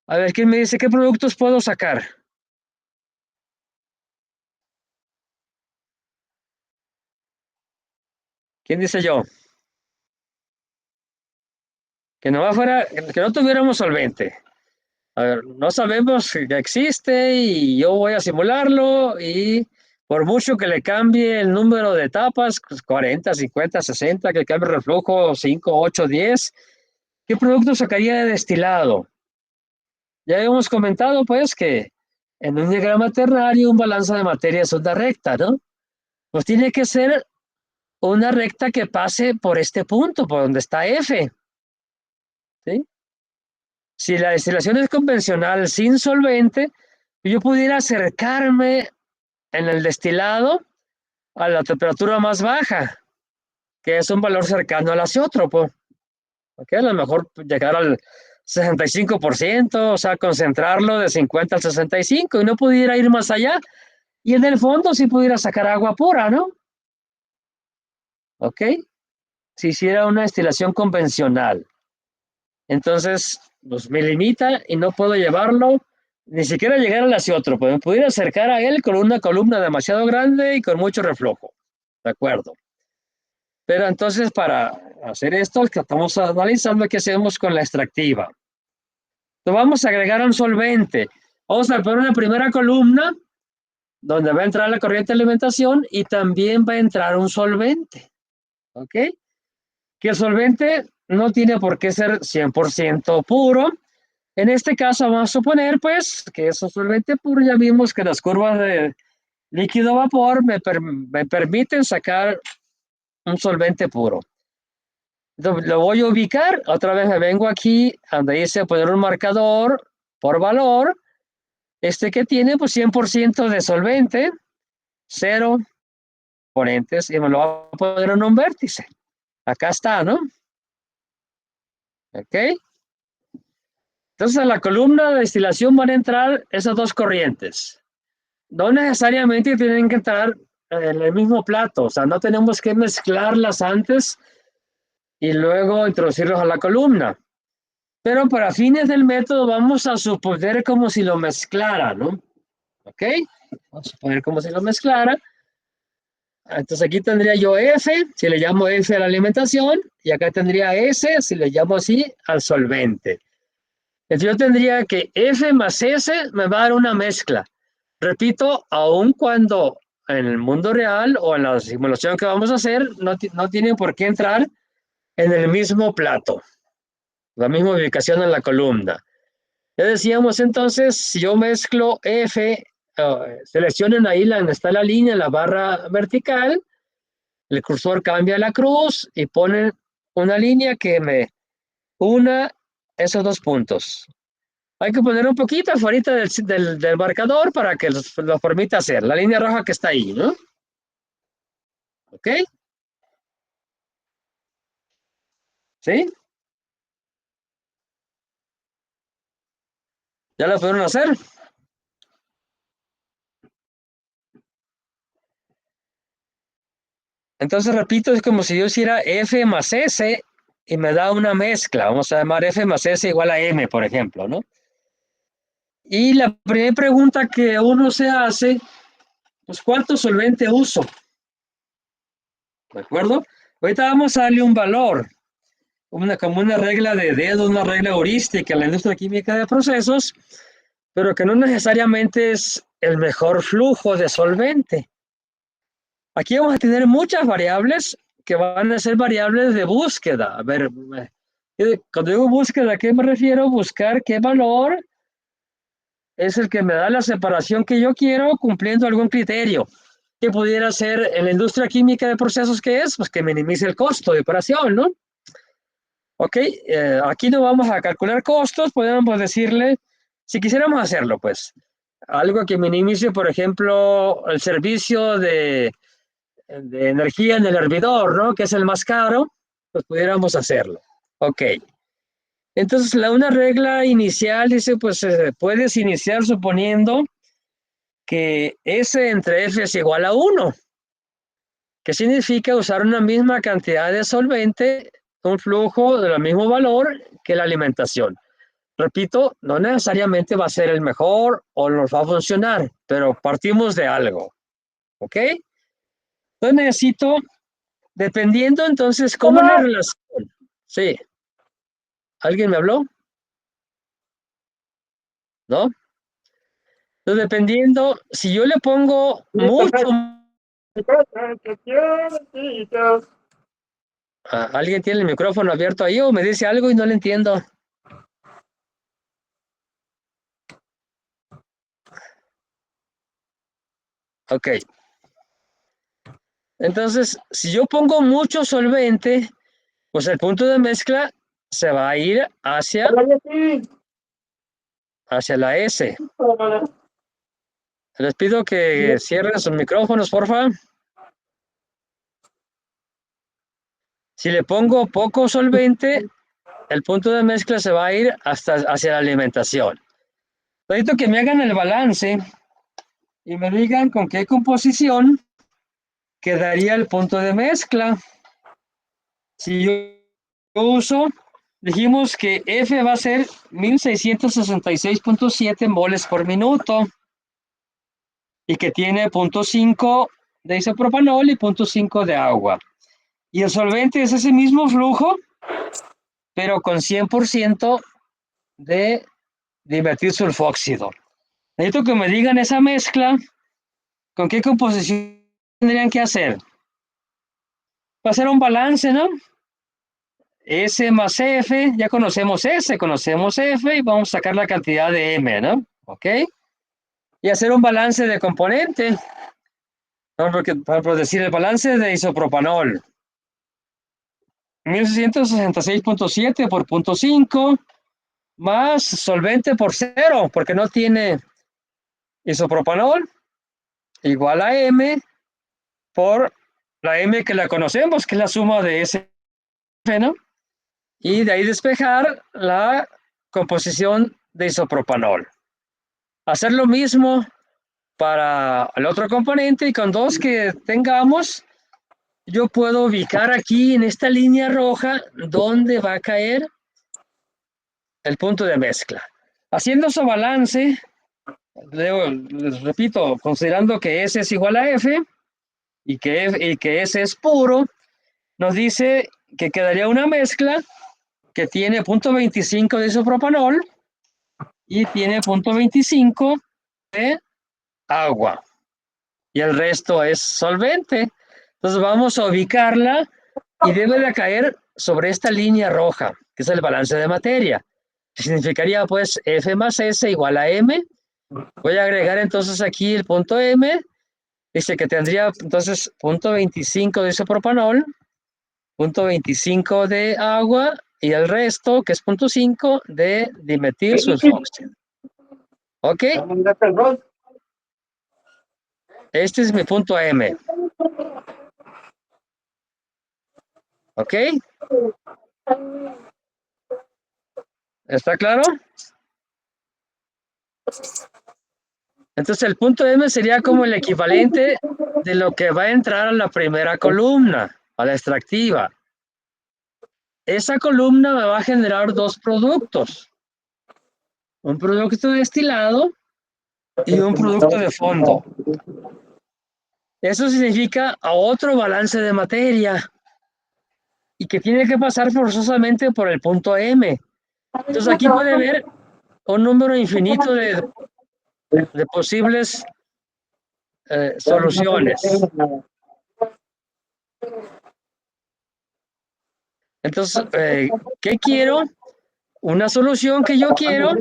A: A ver, ¿quién me dice qué productos puedo sacar? ¿Quién dice yo? Que no tuviéramos solvente. A ver, no sabemos que existe y yo voy a simularlo y por mucho que le cambie el número de etapas, 40, 50, 60, que cambie el reflujo 5, 8, 10, ¿qué producto sacaría de destilado? Ya habíamos comentado pues que en un diagrama ternario un balance de materia es una recta, ¿no? Pues tiene que ser una recta que pase por este punto, por donde está F, ¿sí? Si la destilación es convencional sin solvente, yo pudiera acercarme en el destilado a la temperatura más baja, que es un valor cercano al azeótropo. ¿Okay? A lo mejor llegar al 65%, o sea, concentrarlo de 50 al 65 y no pudiera ir más allá. Y en el fondo sí pudiera sacar agua pura, ¿no? ¿Ok? Si hiciera una destilación convencional. Entonces, pues me limita y no puedo llevarlo, ni siquiera llegar al azeótropo. Me pudiera acercar a él con una columna demasiado grande y con mucho reflujo. ¿De acuerdo? Pero entonces, para hacer esto, que estamos analizando qué hacemos con la extractiva. Entonces, vamos a agregar un solvente. Vamos a poner una primera columna donde va a entrar la corriente de alimentación y también va a entrar un solvente. ¿Ok? Que el solvente no tiene por qué ser 100% puro. En este caso vamos a suponer pues que es un solvente puro. Ya vimos que las curvas de líquido vapor me permiten sacar un solvente puro. Entonces, lo voy a ubicar, otra vez me vengo aquí donde dice poner un marcador por valor, que tiene pues 100% de solvente, cero ponentes y me lo voy a poner en un vértice. Acá está, ¿no? ¿Ok? Entonces a la columna de destilación van a entrar esas dos corrientes. No necesariamente tienen que entrar en el mismo plato, o sea, no tenemos que mezclarlas antes y luego introducirlos a la columna. Pero para fines del método vamos a suponer como si lo mezclara, ¿no? ¿Ok? Vamos a suponer como si lo mezclara. Entonces aquí tendría yo F, si le llamo F a la alimentación, y acá tendría S, si le llamo así, al solvente. Entonces yo tendría que F más S me va a dar una mezcla. Repito, aun cuando en el mundo real o en la simulación que vamos a hacer, no tienen por qué entrar en el mismo plato, la misma ubicación en la columna. Ya decíamos entonces, si yo mezclo F, seleccionen ahí donde está la línea, la barra vertical, el cursor cambia la cruz y ponen una línea que me una esos dos puntos. Hay que poner un poquito afuera del marcador para que lo permita hacer. La línea roja que está ahí, ¿no? ¿Ok? ¿Sí? ¿Ya lo pudieron hacer? Entonces, repito, es como si yo hiciera F más S y me da una mezcla. Vamos a llamar F más S igual a M, por ejemplo, ¿no? Y la primera pregunta que uno se hace, pues, ¿cuánto solvente uso? ¿De acuerdo? Ahorita vamos a darle un valor, como una regla de dedo, una regla heurística en la industria química de procesos, pero que no necesariamente es el mejor flujo de solvente. Aquí vamos a tener muchas variables que van a ser variables de búsqueda. A ver, cuando digo búsqueda, ¿a qué me refiero? Buscar qué valor es el que me da la separación que yo quiero cumpliendo algún criterio. Que pudiera ser en la industria química de procesos, ¿qué es? Pues que minimice el costo de operación, ¿no? Ok, aquí no vamos a calcular costos, podemos decirle, si quisiéramos hacerlo, pues, algo que minimice, por ejemplo, el servicio de energía en el hervidor, ¿no? Que es el más caro, pues pudiéramos hacerlo. Ok. Entonces, una regla inicial dice, pues puedes iniciar suponiendo que S entre F es igual a 1, que significa usar una misma cantidad de solvente, un flujo del mismo valor que la alimentación. Repito, no necesariamente va a ser el mejor o nos va a funcionar, pero partimos de algo, ¿ok? Entonces necesito, dependiendo entonces, ¿cómo es la relación? Sí, ¿alguien me habló? ¿No? Entonces, dependiendo, si yo le pongo mucho, ¿alguien tiene el micrófono abierto ahí o me dice algo y no le entiendo? Ok. Entonces, si yo pongo mucho solvente, pues el punto de mezcla se va a ir hacia la S. Les pido que cierren sus micrófonos, por favor. Si le pongo poco solvente, el punto de mezcla se va a ir hacia la alimentación. Necesito que me hagan el balance y me digan con qué composición quedaría el punto de mezcla. Si yo uso, dijimos que F va a ser 1666.7 moles por minuto y que tiene 0.5 de isopropanol y 0.5 de agua. Y el solvente es ese mismo flujo, pero con 100% de dimetilsulfóxido. Necesito que me digan esa mezcla, con qué composición tendrían que hacer. Va a ser un balance, ¿no? S más F, ya conocemos S, conocemos F y vamos a sacar la cantidad de M, ¿no? ¿Ok? Y hacer un balance de componente. Para decir el balance de isopropanol. 1666.7 por 0.5 más solvente por 0, porque no tiene isopropanol, igual a M por la M que la conocemos, que es la suma de S, ¿no? Y de ahí despejar la composición de isopropanol. Hacer lo mismo para el otro componente y con dos que tengamos, yo puedo ubicar aquí en esta línea roja dónde va a caer el punto de mezcla. Haciendo su balance, les repito, considerando que S es igual a F y que S es puro, nos dice que quedaría una mezcla que tiene 0.25 de isopropanol y tiene 0.25 de agua y el resto es solvente. Entonces vamos a ubicarla y debe de caer sobre esta línea roja, que es el balance de materia. Significaría pues F más S igual a M. Voy a agregar entonces aquí el punto M. Dice que tendría entonces 0.25 de isopropanol, 0.25 de agua y el resto, que es 0.5 de dimetilsulfóxido. ¿Ok? Este es mi punto M. ¿Ok? ¿Está claro? Entonces el punto M sería como el equivalente de lo que va a entrar a la primera columna, a la extractiva. Esa columna me va a generar dos productos. Un producto destilado y un producto de fondo. Eso significa a otro balance de materia y que tiene que pasar forzosamente por el punto M. Entonces aquí puede ver un número infinito de posibles soluciones. Entonces, ¿qué quiero? Una solución que yo quiero.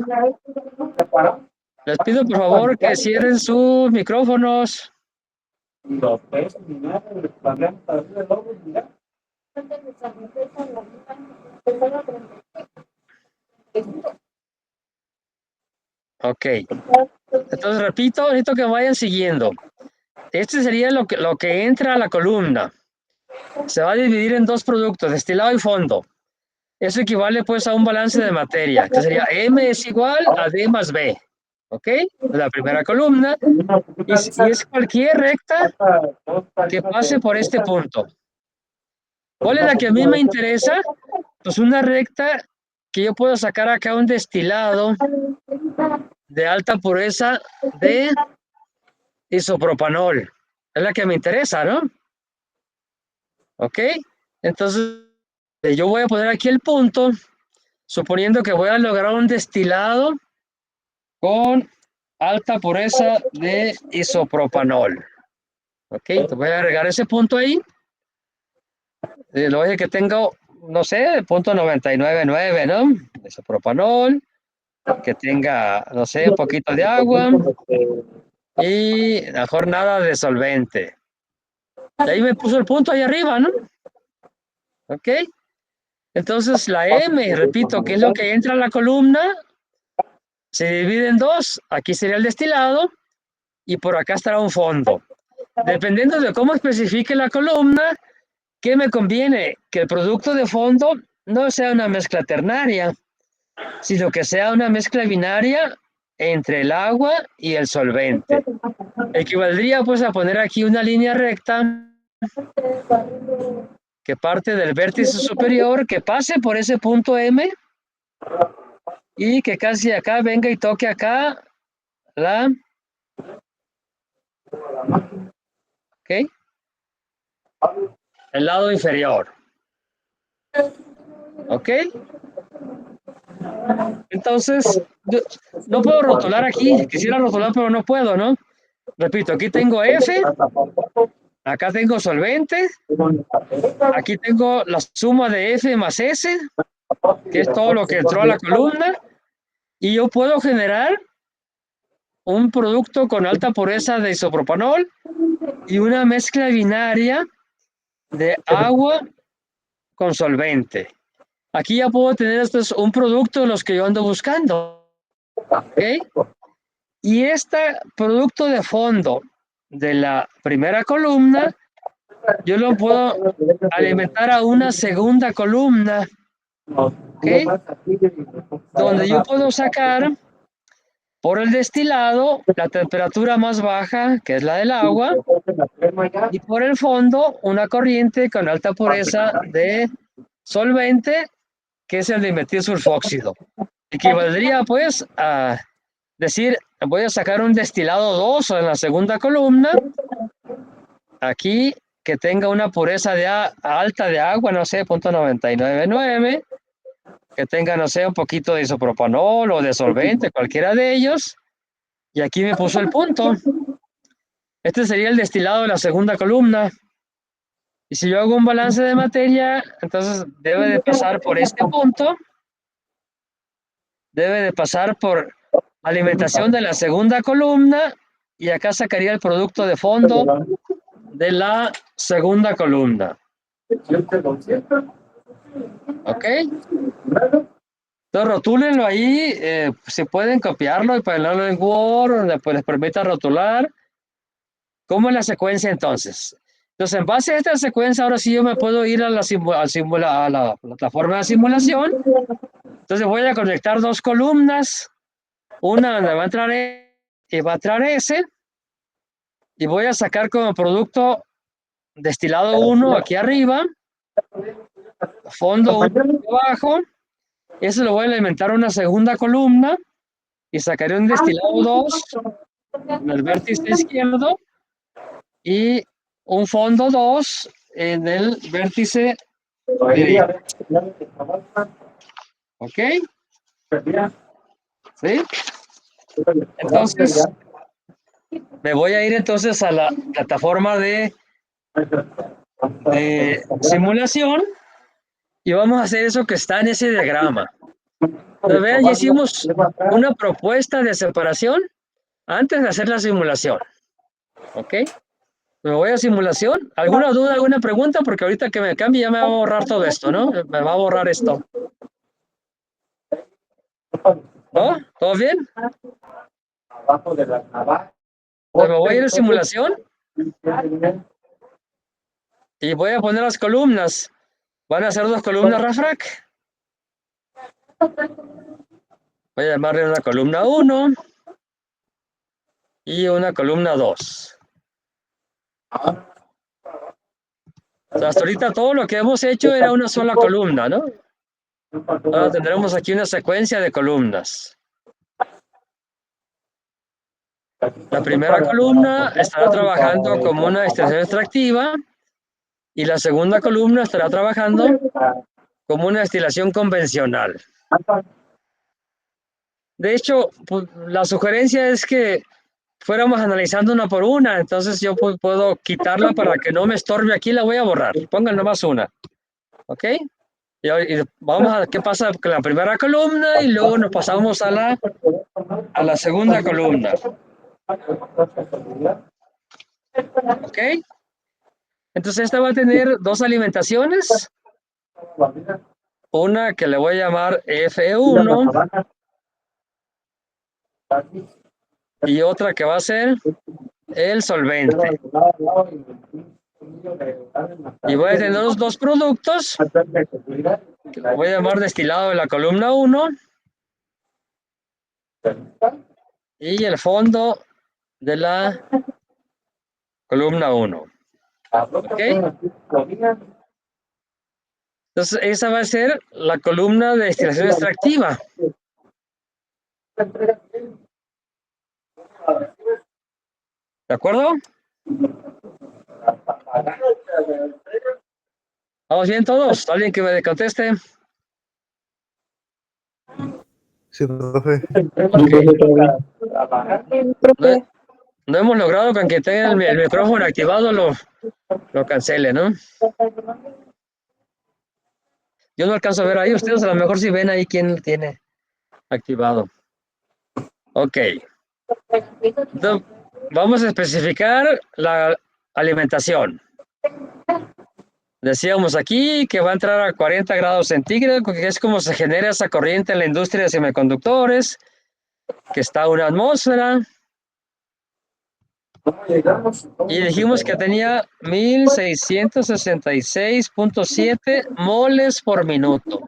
A: Les pido por favor que cierren sus micrófonos. Ok. Entonces, repito, necesito que vayan siguiendo. Este sería lo que entra a la columna. Se va a dividir en dos productos, destilado y fondo. Eso equivale pues a un balance de materia, que sería M es igual a D más B. ¿Ok? La primera columna. Y es cualquier recta que pase por este punto. ¿Cuál es la que a mí me interesa? Pues una recta que yo puedo sacar acá un destilado de alta pureza de isopropanol. Es la que me interesa, ¿no? ¿Ok? Entonces, yo voy a poner aquí el punto, suponiendo que voy a lograr un destilado con alta pureza de isopropanol. ¿Ok? Te voy a agregar ese punto ahí. Lo voy a que tengo, no sé, punto 99.9, ¿no? Isopropanol, que tenga, no sé, un poquito de agua y mejor nada de solvente. Y ahí me puso el punto ahí arriba, ¿no? ¿Ok? Entonces la M, repito, que es lo que entra a la columna, se divide en dos. Aquí sería el destilado y por acá estará un fondo. Dependiendo de cómo especifique la columna, ¿qué me conviene? Que el producto de fondo no sea una mezcla ternaria, sino que sea una mezcla binaria entre el agua y el solvente. Equivaldría pues a poner aquí una línea recta que parte del vértice superior, que pase por ese punto M y que casi acá venga y toque acá la, ¿ok? El lado inferior. ¿Ok? Entonces, no puedo rotular aquí. Quisiera rotular, pero no puedo, ¿no? Repito, aquí tengo F, acá tengo solvente, aquí tengo la suma de F más S, que es todo lo que entró a la columna, y yo puedo generar un producto con alta pureza de isopropanol y una mezcla binaria de agua con solvente. Aquí ya puedo tener un producto de los que yo ando buscando. ¿Ok? Y este producto de fondo de la primera columna, yo lo puedo alimentar a una segunda columna, ¿ok? Donde yo puedo sacar por el destilado la temperatura más baja, que es la del agua, y por el fondo una corriente con alta pureza de solvente, que es el dimetilsulfóxido. Equivaldría pues a decir, voy a sacar un destilado 2 en la segunda columna, aquí que tenga una pureza de alta de agua, no sé, 0.999, que tenga, no sé, un poquito de isopropanol o de solvente, cualquiera de ellos, y aquí me puso el punto. Este sería el destilado de la segunda columna. Y si yo hago un balance de materia, entonces debe de pasar por este punto, debe de pasar por alimentación de la segunda columna, y acá sacaría el producto de fondo de la segunda columna. ¿Ok? Entonces, rotúlenlo ahí, si pueden copiarlo y ponerlo en Word, donde pues, les permita rotular. ¿Cómo es la secuencia entonces? Entonces, en base a esta secuencia, ahora sí yo me puedo ir a la plataforma de simulación. Entonces, voy a conectar dos columnas, una donde va a entrar E y va a entrar S, y voy a sacar como producto destilado 1 aquí arriba, fondo 1 abajo. Eso lo voy a alimentar a una segunda columna y sacaré un destilado 2 en el vértice izquierdo y un fondo 2 en el vértice derecho. ¿Ok? ¿Sí? Entonces, me voy a ir entonces a la plataforma de simulación y vamos a hacer eso que está en ese diagrama. Entonces, vean, ya hicimos una propuesta de separación antes de hacer la simulación. ¿Ok? Me voy a simulación. ¿Alguna duda, alguna pregunta? Porque ahorita que me cambie ya me va a borrar todo esto, ¿no? Me va a borrar esto. ¿No? ¿Todo bien?
C: Abajo de las navajas.
A: Me voy a ir a simulación y voy a poner las columnas. Van a ser dos columnas Rafrac. Voy a llamarle una columna 1 y una columna 2. O sea, hasta ahorita todo lo que hemos hecho era una sola columna, ¿no? Ahora tendremos aquí una secuencia de columnas. La primera columna estará trabajando como una extensión extractiva y la segunda columna estará trabajando como una destilación convencional. De hecho, pues, la sugerencia es que fuéramos analizando una por una, entonces yo puedo quitarla para que no me estorbe aquí, la voy a borrar. Pongan nomás una, ¿ok? Y vamos a ver qué pasa con la primera columna y luego nos pasamos a la segunda columna, ¿ok? Entonces esta va a tener dos alimentaciones, una que le voy a llamar F1 y otra que va a ser el solvente. Y voy a tener los dos productos, que lo voy a llamar destilado de la columna 1 y el fondo de la columna 1. ¿Ok? Entonces esa va a ser la columna de destilación extractiva. ¿De acuerdo? ¿Vamos bien todos? ¿Alguien que me conteste?
D: Sí, profe.
A: No, no hemos logrado que aunque tenga el micrófono activado lo cancele, ¿no? Yo no alcanzo a ver ahí. Ustedes a lo mejor sí ven ahí quién tiene activado. Ok. Entonces, vamos a especificar la alimentación. Decíamos aquí que va a entrar a 40 grados centígrados, que es como se genera esa corriente en la industria de semiconductores, que está a una atmósfera. Y dijimos que tenía 1666.7 moles por minuto.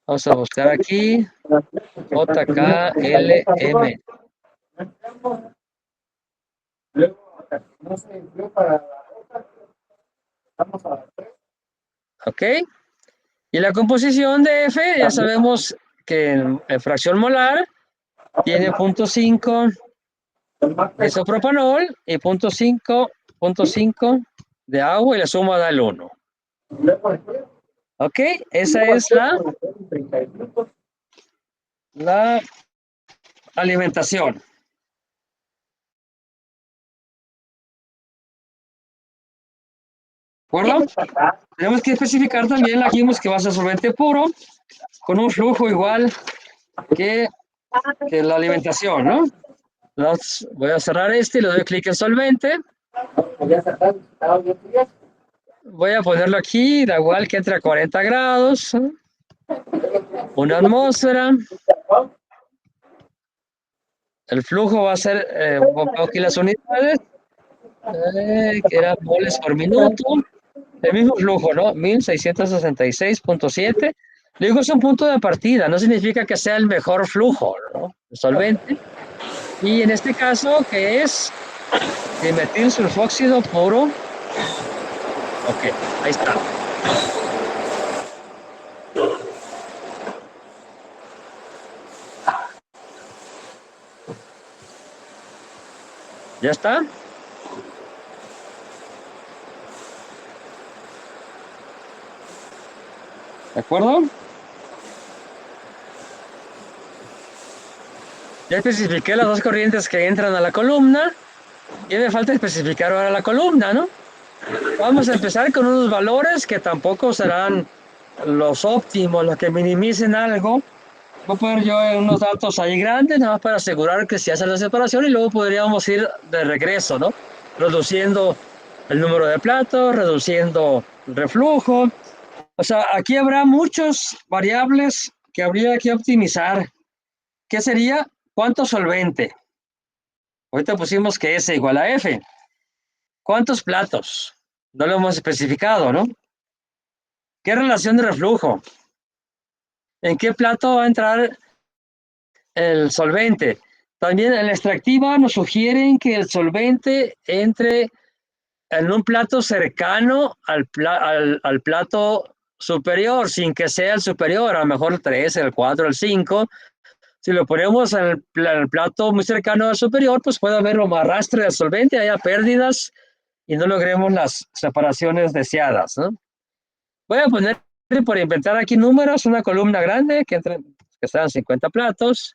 A: Vamos a buscar aquí JKLM. ¿Ok? Y la composición de F, ya sabemos que en fracción molar tiene 0.5 de isopropanol y 0.5 de agua y la suma da el 1. ¿Ok? Esa es la alimentación. ¿De acuerdo? Tenemos que especificar también, aquí vimos que va a ser solvente puro, con un flujo igual que la alimentación, ¿no? Entonces, voy a cerrar este y le doy clic en solvente. Voy a ponerlo aquí, da igual que entre a 40 grados. Una atmósfera. El flujo va a ser, pongo aquí las unidades, que eran moles por minuto. El mismo flujo, ¿no? 1666.7. Le digo, es un punto de partida, no significa que sea el mejor flujo, ¿no? El solvente. Y en este caso, que es dimetil sulfóxido puro. Ok, ahí está. ¿Ya está? ¿De acuerdo? Ya especifiqué las dos corrientes que entran a la columna y me falta especificar ahora la columna, ¿no? Vamos a empezar con unos valores que tampoco serán los óptimos, los que minimicen algo. Voy a poner yo unos datos ahí grandes, nada más para asegurar que se hace la separación y luego podríamos ir de regreso, ¿no? reduciendo el número de platos, reduciendo el reflujo. O sea, aquí habrá muchas variables que habría que optimizar. ¿Qué sería? ¿Cuánto solvente? Ahorita pusimos que S igual a F. ¿Cuántos platos? No lo hemos especificado, ¿no? ¿Qué relación de reflujo? ¿En qué plato va a entrar el solvente? También en la extractiva nos sugieren que el solvente entre en un plato cercano al plato superior, sin que sea el superior, a lo mejor el 3, el 4, el 5. Si lo ponemos en el plato muy cercano al superior, pues puede haber un arrastre de solvente, haya pérdidas y no logremos las separaciones deseadas, ¿no? Voy a poner, por inventar aquí números, una columna grande que sean 50 platos,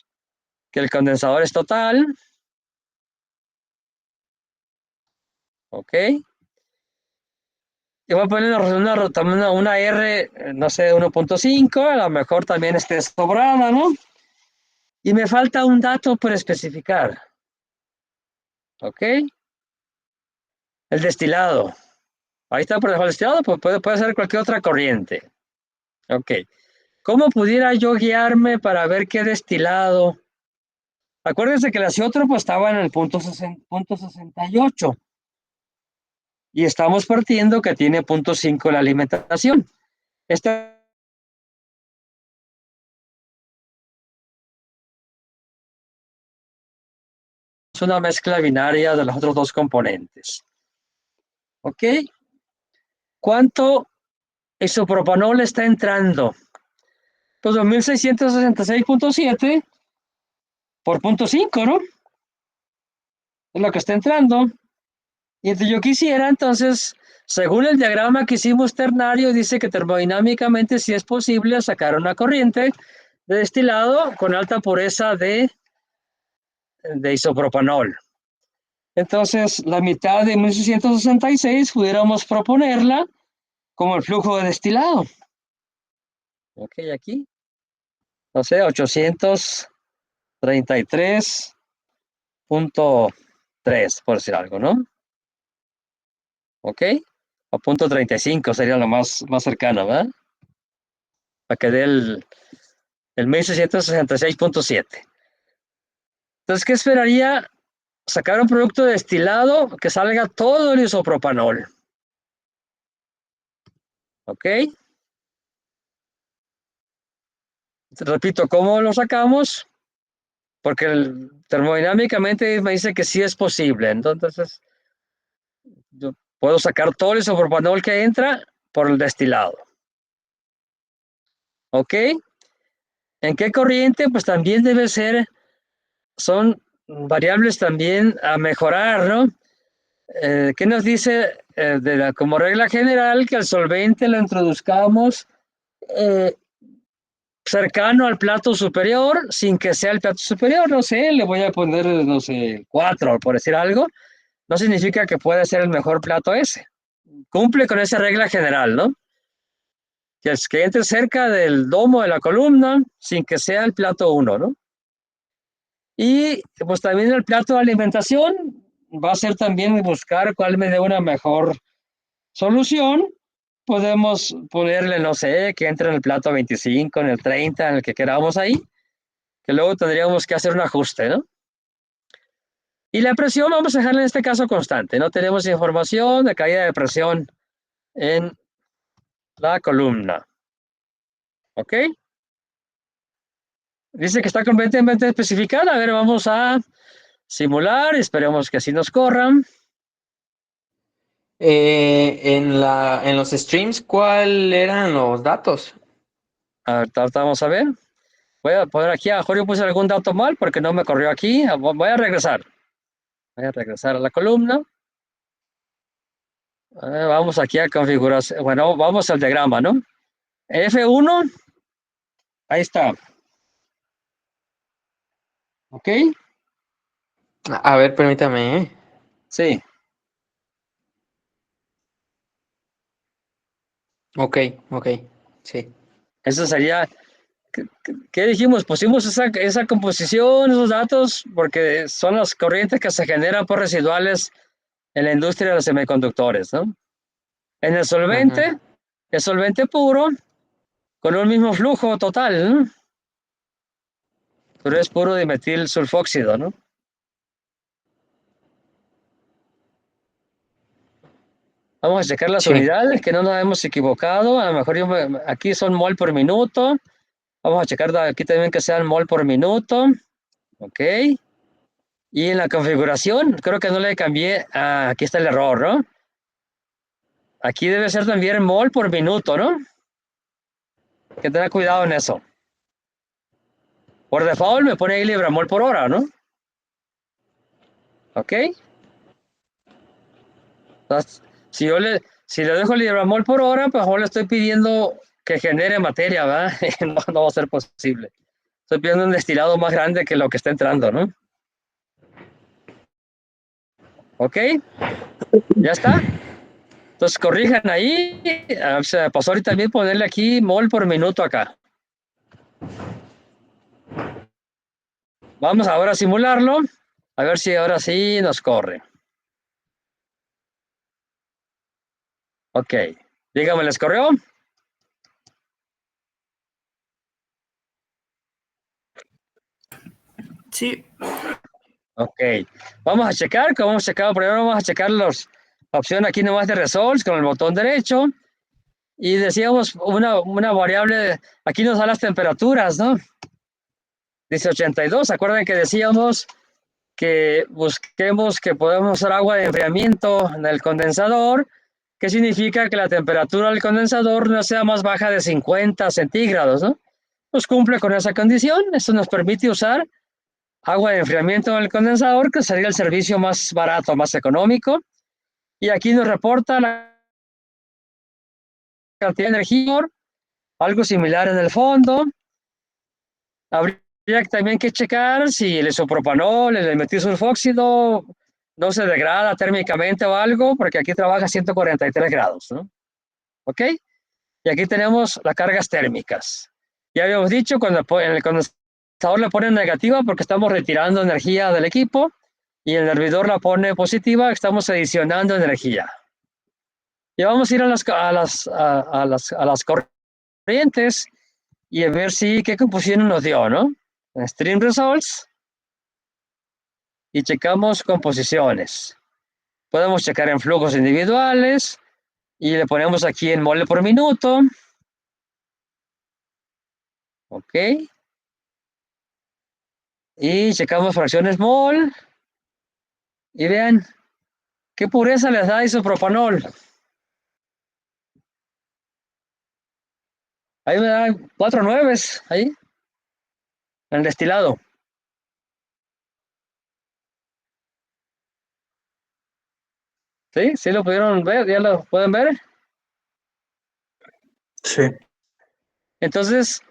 A: que el condensador es total, ¿ok? Y voy a poner una R, no sé, 1.5, a lo mejor también esté sobrada, ¿no? Y me falta un dato por especificar, ¿ok? El destilado. Ahí está por debajo del destilado, pues puede ser cualquier otra corriente. Ok. ¿Cómo pudiera yo guiarme para ver qué destilado? Acuérdense que el azeótropo estaba en el punto 68 y estamos partiendo que tiene 0.5 la alimentación. Esta es una mezcla binaria de los otros dos componentes. ¿Ok? ¿Cuánto isopropanol está entrando? Pues 2666.7 por 0.5, ¿no? Es lo que está entrando. Y entonces yo quisiera, entonces, según el diagrama que hicimos ternario, dice que termodinámicamente sí es posible sacar una corriente de destilado con alta pureza de isopropanol. Entonces, la mitad de 1666 pudiéramos proponerla como el flujo de destilado. Ok, aquí. No sé, 833.3, por decir algo, ¿no? Ok. O 0.35 sería lo más cercano, ¿verdad? Para que dé el 1666.7. Entonces, ¿qué esperaría? Sacar un producto destilado que salga todo el isopropanol. ¿Ok? Repito, ¿cómo lo sacamos? Porque termodinámicamente me dice que sí es posible. Entonces, yo puedo sacar todo el isopropanol que entra por el destilado. ¿Ok? ¿En qué corriente? Pues también debe ser, son variables también a mejorar, ¿no? ¿Qué nos dice como regla general que el solvente lo introduzcamos cercano al plato superior sin que sea el plato superior? No sé, le voy a poner, no sé, 4 por decir algo. No significa que pueda ser el mejor plato ese. Cumple con esa regla general, ¿no? Que es que entre cerca del domo de la columna sin que sea el plato 1, ¿no? Y pues también el plato de alimentación va a ser también buscar cuál me dé una mejor solución. Podemos ponerle, no sé, que entre en el plato 25, en el 30, en el que queramos ahí, que luego tendríamos que hacer un ajuste, ¿no? Y la presión vamos a dejarla en este caso constante. No tenemos información de caída de presión en la columna. ¿Ok? Dice que está completamente especificada. A ver, vamos a simular. Esperemos que así nos corran.
E: En los streams, ¿cuál eran los datos?
A: A ver, vamos a ver. Voy a poner aquí, a Jorge puse algún dato mal porque no me corrió aquí. Voy a regresar. Voy a regresar a la columna. Vamos aquí a configuración. Bueno, vamos al diagrama, ¿no? F1, ahí está. ¿Ok?
E: A ver, permítame, ¿eh?
A: Sí.
E: Ok, sí.
A: Eso sería. ¿Qué dijimos? Pusimos esa composición, esos datos, porque son las corrientes que se generan por residuales en la industria de los semiconductores, ¿no? En el solvente,
E: Ujú.
A: el solvente puro, con un mismo flujo total, ¿no? Pero es puro dimetil sulfóxido, ¿no? Vamos a checar las
E: Sí,
A: unidades, que no nos hemos equivocado. A lo mejor aquí son mol por minuto. Vamos a checar aquí también que sean mol por minuto. Ok. Y en la configuración, creo que no le cambié. Aquí está el error, ¿no? Aquí debe ser también mol por minuto, ¿no? Hay que tener cuidado en eso. Por default me pone ahí libramol por hora, ¿no? Ok. Entonces, si le dejo libramol por hora, pues ahora le estoy pidiendo que genere materia, ¿verdad? No, no va a ser posible. Estoy pidiendo un destilado más grande que lo que está entrando, ¿no? ¿Ok? ¿Ya está? Entonces corrijan ahí. Se me pasó ahorita también ponerle aquí mol por minuto acá. Vamos ahora a simularlo. A ver si ahora sí nos corre. Ok. Dígame, ¿les corrió?
B: Sí.
A: Ok. Vamos a checar. Como hemos checado primero, vamos a checar la opción aquí nomás de Results con el botón derecho. Y decíamos una variable. Aquí nos da las temperaturas, ¿no? Dice 82. Acuerden que decíamos que busquemos que podemos usar agua de enfriamiento en el condensador, que significa que la temperatura del condensador no sea más baja de 50 centígrados, ¿no? Pues cumple con esa condición. Esto nos permite usar agua de enfriamiento en el condensador, que sería el servicio más barato, más económico. Y aquí nos reporta la cantidad de energía, algo similar en el fondo. Habría también que checar si el isopropanol, el metilsulfóxido, no se degrada térmicamente o algo, porque aquí trabaja a 143 grados, ¿no? ¿Ok? Y aquí tenemos las cargas térmicas. Ya habíamos dicho, cuando en el condensador le pone negativa porque estamos retirando energía del equipo y el hervidor la pone positiva, estamos adicionando energía. Y vamos a ir a las corrientes y a ver si qué composición nos dio, ¿no? Stream Results y checamos composiciones. Podemos checar en flujos individuales y le ponemos aquí en mole por minuto. Ok. Y checamos fracciones mol. Y vean qué pureza les da isopropanol. Ahí me dan 4 nueves, ahí, en el destilado. ¿Sí? ¿Sí lo pudieron ver? ¿Ya lo pueden ver?
D: Sí.
A: Entonces,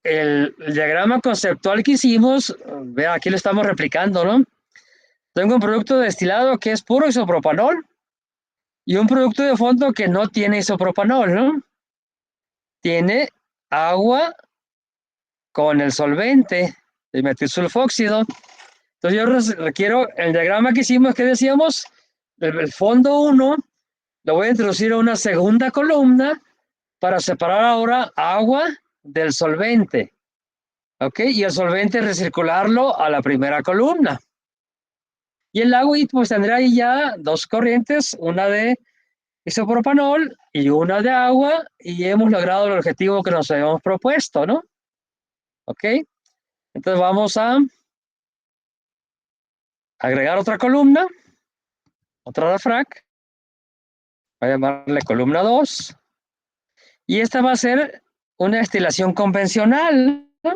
A: el diagrama conceptual que hicimos, vea, aquí lo estamos replicando, ¿no? Tengo un producto destilado que es puro isopropanol y un producto de fondo que no tiene isopropanol, ¿no? Tiene agua con el solvente, el metilsulfóxido. Entonces yo requiero el diagrama que hicimos, que decíamos, el fondo 1, lo voy a introducir a una segunda columna para separar ahora agua del solvente. ¿Ok? Y el solvente recircularlo a la primera columna. Y el agua, pues tendrá ahí ya dos corrientes, una de isopropanol y una de agua, y hemos logrado el objetivo que nos habíamos propuesto, ¿no? ¿Ok? Entonces vamos a agregar otra columna, otra refrac, voy a llamarle columna 2, y esta va a ser una destilación convencional, ¿no?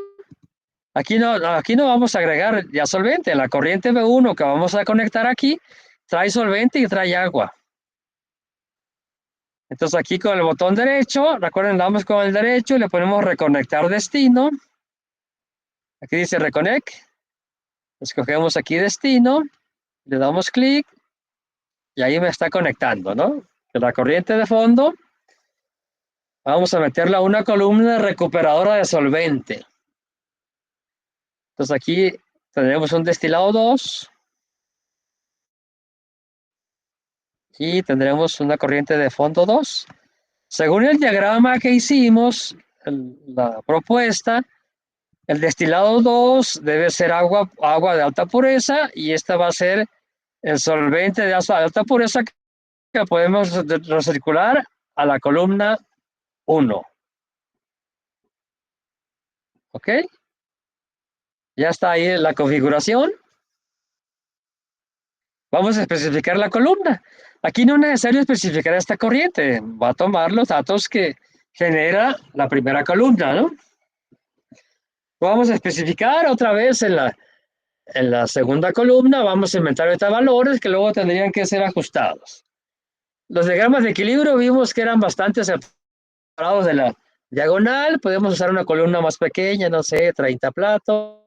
A: Aquí no vamos a agregar ya solvente, la corriente B1 que vamos a conectar aquí trae solvente y trae agua. Entonces aquí con el botón derecho, recuerden, damos con el derecho y le ponemos reconectar destino. Aquí dice reconnect. Escogemos aquí destino, le damos clic y ahí me está conectando, ¿no? De la corriente de fondo, vamos a meterla a una columna recuperadora de solvente. Entonces aquí tenemos un destilado 2. y tendremos una corriente de fondo 2. Según el diagrama que hicimos, la propuesta, el destilado 2 debe ser agua de alta pureza y esta va a ser el solvente de alta pureza que podemos recircular a la columna 1. ¿Ok? Ya está ahí la configuración. Vamos a especificar la columna. Aquí no es necesario especificar esta corriente. Va a tomar los datos que genera la primera columna, ¿no? Vamos a especificar otra vez en la segunda columna. Vamos a inventar ahorita valores que luego tendrían que ser ajustados. Los diagramas de equilibrio vimos que eran bastante separados de la diagonal. Podemos usar una columna más pequeña, no sé, 30 platos,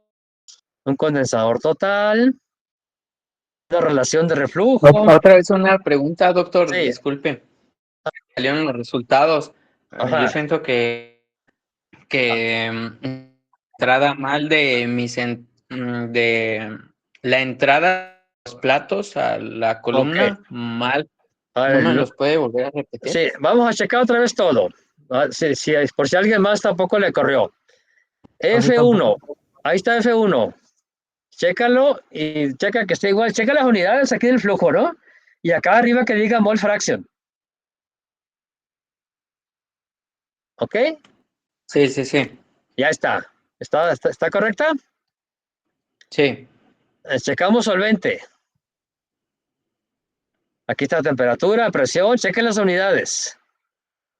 A: un condensador total, una relación de reflujo.
E: Otra vez una pregunta, doctor,
A: Sí.
E: disculpe. Salieron los resultados.
A: Ajá.
E: Yo siento que entrada mal de la entrada de los platos a la columna, mal.
A: A
E: ¿No
A: ver,
E: me los puede volver a repetir?
A: sí, vamos a checar otra vez todo. Por si alguien más tampoco le corrió. F1, ahí está F1. Chécalo y checa que esté igual. Checa las unidades aquí del flujo, ¿no? Y acá arriba que diga mol fraction. ¿Ok?
E: Sí, sí, sí.
A: Ya está. ¿Está correcta?
E: Sí.
A: Checamos solvente. Aquí está la temperatura, presión, chequen las unidades.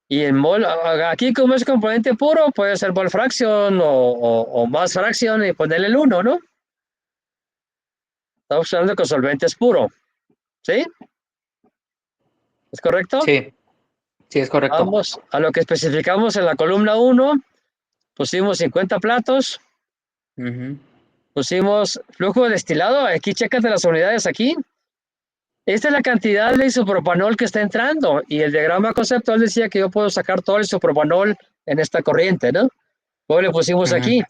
A: Y en mol, aquí como es componente puro, puede ser mol fraction o más fraction y ponerle el 1, ¿no? Estamos hablando que solvente es puro. ¿Sí? ¿Es correcto?
E: Sí, sí, es correcto.
A: Vamos a lo que especificamos en la columna 1. Pusimos 50 platos.
E: Ujú.
A: Pusimos flujo destilado. Aquí chécate las unidades aquí. Esta es la cantidad de isopropanol que está entrando. Y el diagrama conceptual decía que yo puedo sacar todo el isopropanol en esta corriente, ¿no? Luego le pusimos
E: Ujú.
A: aquí.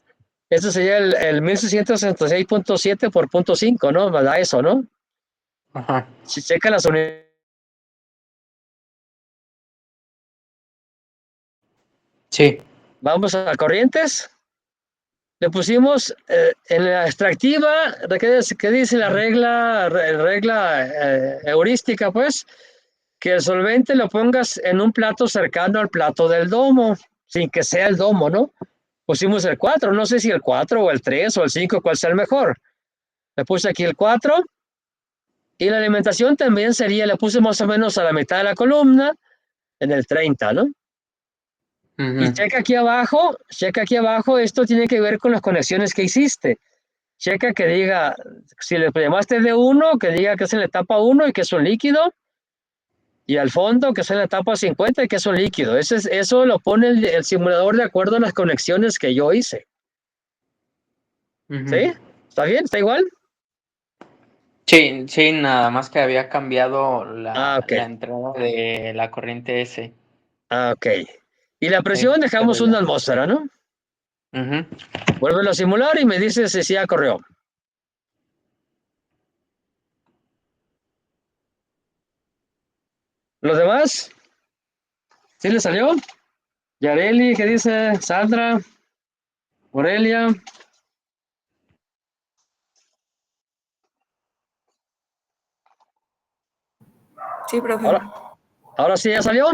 A: Este sería el 1666.7 por 0.5, ¿no? Me da eso, ¿no?
E: Ajá.
A: Si checa las unidades.
E: Sí.
A: Vamos a corrientes. Le pusimos en la extractiva, ¿qué dice la regla heurística? Pues que el solvente lo pongas en un plato cercano al plato del domo, sin que sea el domo, ¿no? Pusimos el 4, no sé si el 4 o el 3 o el 5, cuál sea el mejor. Le puse aquí el 4 y la alimentación también sería, le puse más o menos a la mitad de la columna, en el 30, ¿no? Y
E: Ujú.
A: checa aquí abajo, esto tiene que ver con las conexiones que hiciste. Checa que diga, si le llamaste de 1, que diga que es en la etapa 1 y que es un líquido, y al fondo que es en la etapa 50 y que es un líquido. Eso lo pone el simulador de acuerdo a las conexiones que yo hice.
E: Ujú.
A: ¿Sí? ¿Está bien? ¿Está igual?
E: Sí, sí, nada más que había cambiado la
A: Ok.
E: entrada de la corriente S.
A: Ok. Y la presión dejamos una atmósfera, ¿no?
E: Ujú.
A: Vuélvelo a simular y me dices si ya corrió. ¿Los demás? ¿Sí le salió? Yareli, ¿qué dice? Sandra, Morelia.
B: Sí, profe.
A: Ahora sí ya salió.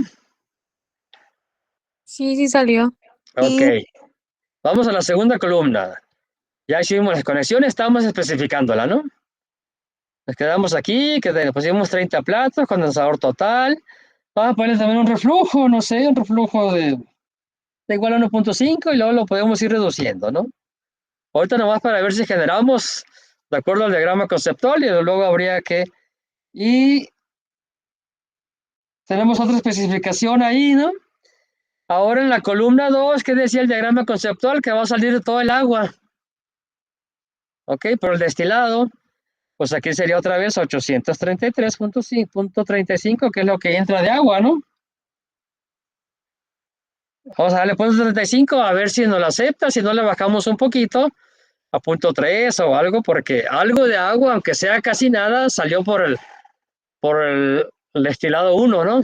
F: Sí, sí salió.
A: Ok.
F: Y
A: Vamos a la segunda columna. Ya hicimos las conexiones, estamos especificándola, ¿no? Nos quedamos aquí, que pusimos 30 platos, condensador total. Vamos a poner también un reflujo, no sé, un reflujo de igual a 1.5 y luego lo podemos ir reduciendo, ¿no? Ahorita nomás para ver si generamos de acuerdo al diagrama conceptual y luego habría que... Y tenemos otra especificación ahí, ¿no? Ahora en la columna 2, ¿qué decía el diagrama conceptual? Que va a salir todo el agua. ¿Ok? Por el destilado. Pues aquí sería otra vez 833.35, que es lo que entra de agua, ¿no? Vamos a darle punto 35 a ver si nos lo acepta, si no le bajamos un poquito a punto 3 o algo, porque algo de agua, aunque sea casi nada, salió por el destilado 1, ¿no?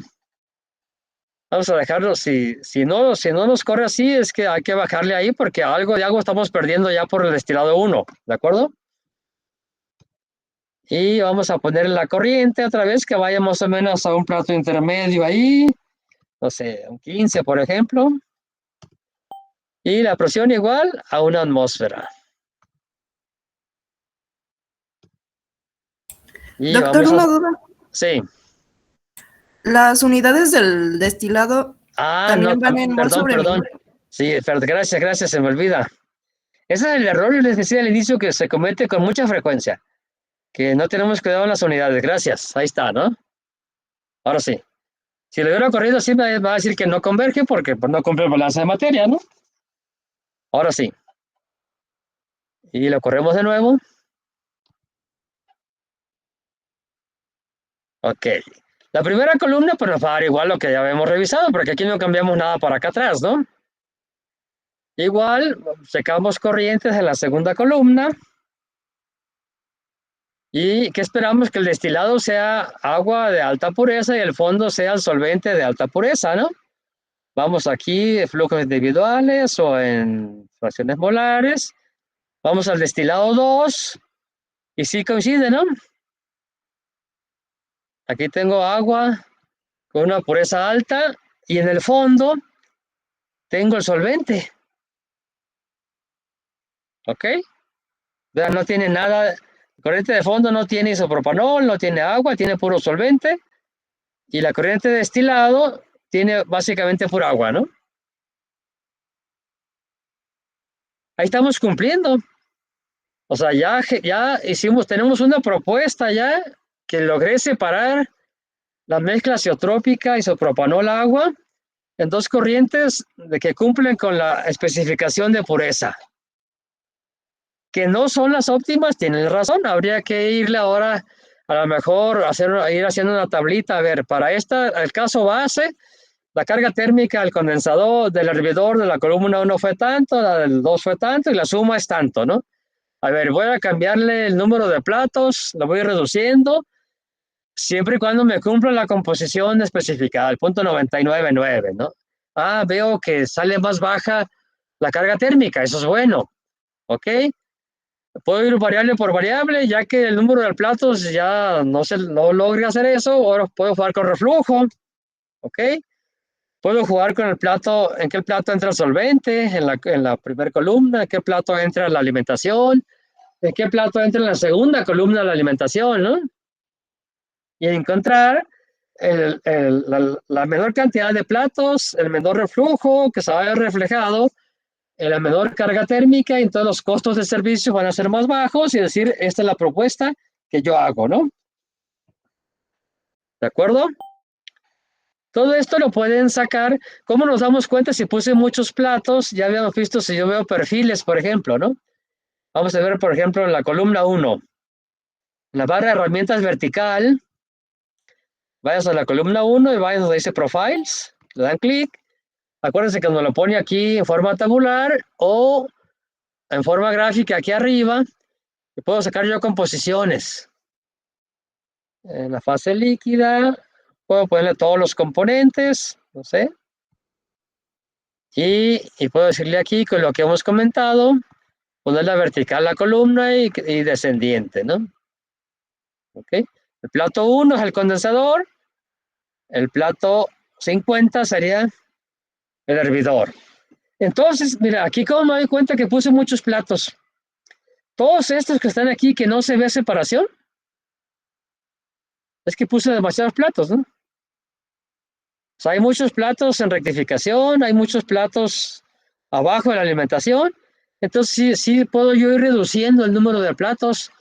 A: Vamos a dejarlo, si no nos corre así, es que hay que bajarle ahí porque algo de agua estamos perdiendo ya por el destilado 1, ¿de acuerdo? Y vamos a poner la corriente otra vez que vaya más o menos a un plato intermedio ahí, no sé, un 15 por ejemplo. Y la presión igual a una atmósfera. Y
B: Doctor,
A: vamos a...
B: una duda.
A: Sí.
B: ¿Las unidades del destilado
A: No,
B: también van en mol sobre
A: perdón.
B: minuto?
A: Sí, gracias, se me olvida. Ese es el error, les decía al inicio, que se comete con mucha frecuencia, que no tenemos cuidado en las unidades. Gracias, ahí está, ¿no? Ahora sí. Si lo hubiera corrido así, me va a decir que no converge porque pues, no cumple el balance de materia, ¿no? Ahora sí. Y lo corremos de nuevo. Ok. La primera columna, pues nos va a dar igual lo que ya habíamos revisado, porque aquí no cambiamos nada para acá atrás, ¿no? Igual, secamos corrientes en la segunda columna. ¿Y qué esperamos? Que el destilado sea agua de alta pureza y el fondo sea el solvente de alta pureza, ¿no? Vamos aquí de flujos individuales o en fracciones molares. Vamos al destilado 2 y sí coincide, ¿no? Aquí tengo agua con una pureza alta y en el fondo tengo el solvente. ¿Ok? No tiene nada, corriente de fondo no tiene isopropanol, no tiene agua, tiene puro solvente. Y la corriente de destilado tiene básicamente pura agua, ¿no? Ahí estamos cumpliendo. O sea, ya tenemos una propuesta ya que logré separar la mezcla azeotrópica isopropanol agua en dos corrientes de que cumplen con la especificación de pureza. Que no son las óptimas, tienen razón, habría que irle ahora a lo mejor ir haciendo una tablita, a ver, para el caso base, la carga térmica del condensador, del hervidor de la columna 1 fue tanto, la del 2 fue tanto y la suma es tanto, ¿no? A ver, voy a cambiarle el número de platos, lo voy reduciendo, siempre y cuando me cumpla la composición especificada, el punto 99.9, ¿no? Veo que sale más baja la carga térmica, eso es bueno, ¿ok? Puedo ir variable por variable, ya que el número de platos ya no logre hacer eso, ahora puedo jugar con reflujo, ¿ok? Puedo jugar con el plato, en qué plato entra el solvente, en la primera columna, en qué plato entra la alimentación, en qué plato entra en la segunda columna de la alimentación, ¿no? Y encontrar la menor cantidad de platos, el menor reflujo que se va a ver reflejado, la menor carga térmica, y entonces los costos de servicio van a ser más bajos y decir, esta es la propuesta que yo hago, ¿no? ¿De acuerdo? Todo esto lo pueden sacar. ¿Cómo nos damos cuenta si puse muchos platos? Ya habíamos visto si yo veo perfiles, por ejemplo, ¿no? Vamos a ver, por ejemplo, en la columna 1, en la barra de herramientas vertical, vayas a la columna 1 y vayas donde dice Profiles, le dan clic. Acuérdense que nos lo pone aquí en forma tabular o en forma gráfica aquí arriba. Y puedo sacar yo composiciones. En la fase líquida, puedo ponerle todos los componentes, no sé. Y puedo decirle aquí con lo que hemos comentado, ponerle vertical la columna y descendiente, ¿no? ¿Ok? El plato 1 es el condensador, el plato 50 sería el hervidor. Entonces, mira, aquí como me doy cuenta que puse muchos platos. Todos estos que están aquí que no se ve separación, es que puse demasiados platos, ¿no? O sea, hay muchos platos en rectificación, hay muchos platos abajo de la alimentación. Entonces, sí puedo yo ir reduciendo el número de platos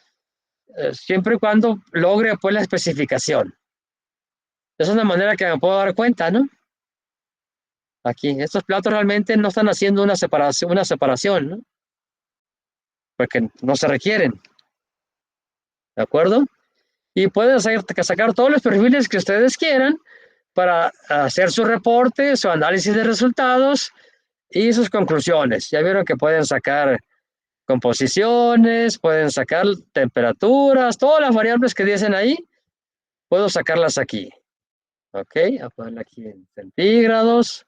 A: siempre y cuando logre pues la especificación. Es una manera que me puedo dar cuenta, ¿no? Aquí, estos platos realmente no están haciendo una separación, ¿no? Porque no se requieren, ¿de acuerdo? Y pueden sacar todos los perfiles que ustedes quieran para hacer su reporte, su análisis de resultados y sus conclusiones. Ya vieron que pueden sacar composiciones, pueden sacar temperaturas, todas las variables que dicen ahí, puedo sacarlas aquí. Ok, a ponerle aquí en centígrados.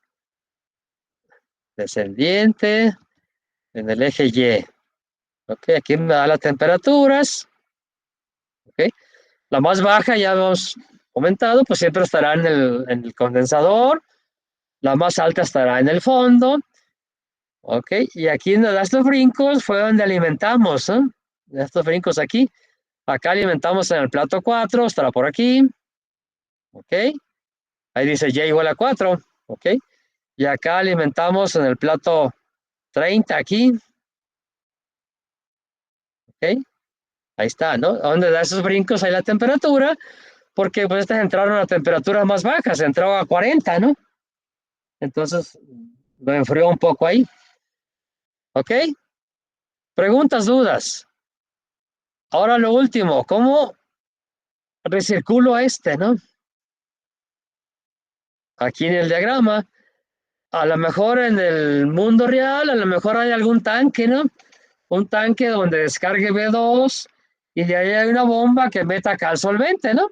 A: Descendiente en el eje Y. Ok, aquí me da las temperaturas. Ok, la más baja ya hemos comentado, pues siempre estará en el condensador. La más alta estará en el fondo. Ok, y aquí en estos brincos fue donde alimentamos, ¿eh? Estos brincos aquí. Acá alimentamos en el plato 4, estará por aquí. Ok, ahí dice Y igual a 4. Ok, y acá alimentamos en el plato 30 aquí. Ok, ahí está, ¿no? Donde da esos brincos ahí la temperatura, porque pues estas entraron a temperaturas más bajas, entró a 40, ¿no? Entonces lo enfrió un poco ahí. ¿Ok? Preguntas, dudas. Ahora lo último, ¿cómo recirculo no? Aquí en el diagrama, a lo mejor en el mundo real, a lo mejor hay algún tanque, ¿no? Un tanque donde descargue B2 y de ahí hay una bomba que meta acá al solvente, ¿no?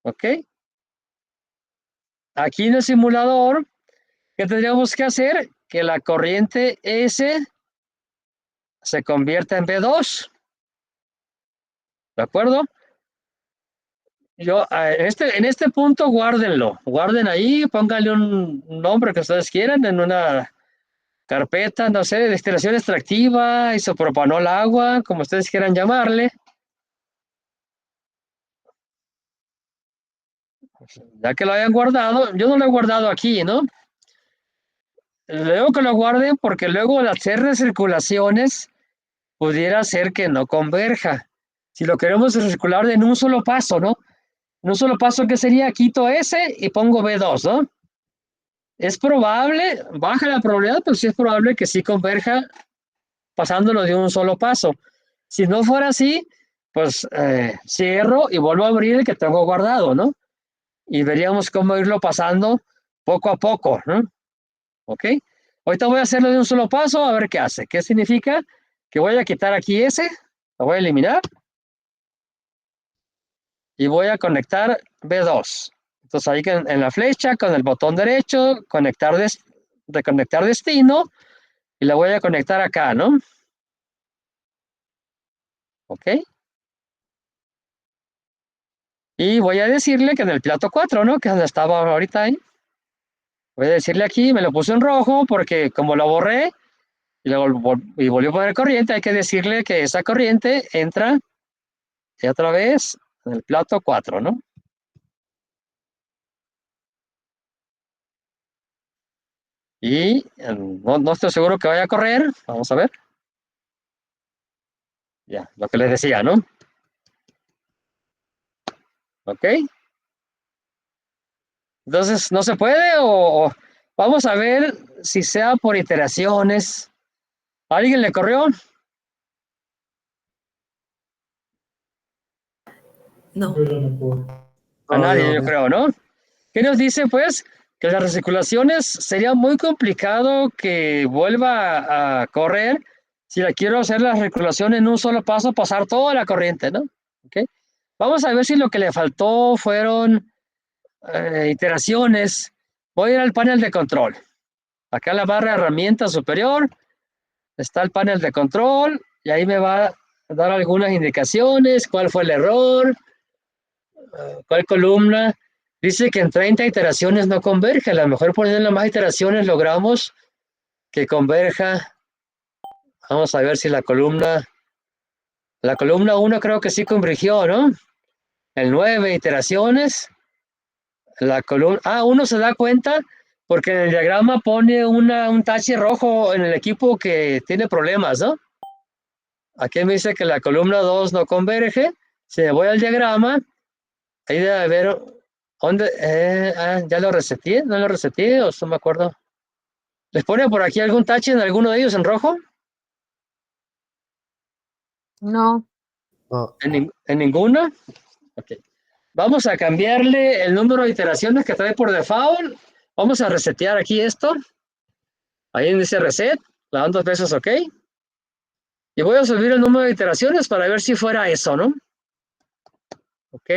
A: ¿Ok? Aquí en el simulador, ¿qué tendríamos que hacer? Que la corriente S se convierta en B2, ¿de acuerdo? Yo, en este punto, guárdenlo, guarden ahí, pónganle un nombre que ustedes quieran en una carpeta, no sé, destilación extractiva, isopropanol agua, como ustedes quieran llamarle. Ya que lo hayan guardado, yo no lo he guardado aquí, ¿no? Luego que lo guarden porque luego al hacer recirculaciones pudiera ser que no converja. Si lo queremos recircular en un solo paso, ¿no? En un solo paso que sería quito S y pongo B2, ¿no? Es probable, baja la probabilidad, pero sí es probable que sí converja pasándolo de un solo paso. Si no fuera así, pues cierro y vuelvo a abrir el que tengo guardado, ¿no? Y veríamos cómo irlo pasando poco a poco, ¿no? ¿Ok? Ahorita voy a hacerlo de un solo paso a ver qué hace. ¿Qué significa? Que voy a quitar aquí ese, lo voy a eliminar y voy a conectar B2. Entonces ahí en la flecha con el botón derecho, reconectar destino y la voy a conectar acá, ¿no? ¿Ok? Y voy a decirle que en el plato 4, ¿no? Que es donde estaba ahorita ahí. Voy a decirle aquí, me lo puse en rojo porque como lo borré y volvió a poner corriente, hay que decirle que esa corriente entra y otra vez en el plato 4, ¿no? Y no estoy seguro que vaya a correr. Vamos a ver. Ya, lo que les decía, ¿no? ¿Ok? Entonces, ¿no se puede o vamos a ver si sea por iteraciones? ¿Alguien le corrió?
B: No.
A: A
D: No,
A: nadie,
D: yo
A: yo
D: no.
A: creo, ¿no? ¿Qué nos dice, pues? Que las recirculaciones sería muy complicado que vuelva a correr si la quiero hacer la recirculación en un solo paso, pasar toda la corriente, ¿no? ¿Ok? Vamos a ver si lo que le faltó fueron iteraciones. Voy a ir al panel de control. Acá en la barra de herramientas superior está el panel de control y ahí me va a dar algunas indicaciones, cuál fue el error, cuál columna. Dice que en 30 iteraciones no converge. A lo mejor poniendo más iteraciones logramos que converja. Vamos a ver si la columna 1 creo que sí convergió, ¿no? En 9 iteraciones. La columna, uno se da cuenta porque en el diagrama pone un tache rojo en el equipo que tiene problemas, ¿no? Aquí me dice que la columna 2 no converge. Si me voy al diagrama, ahí debe haber, ¿dónde? Ya lo reseteé, no lo reseteé, o no me acuerdo. ¿Les pone por aquí algún tache en alguno de ellos en rojo?
F: No.
D: No.
A: ¿En ninguna? Ok. Vamos a cambiarle el número de iteraciones que trae por default. Vamos a resetear aquí esto. Ahí dice reset, le dan 2 veces OK. Y voy a subir el número de iteraciones para ver si fuera eso, ¿no? OK.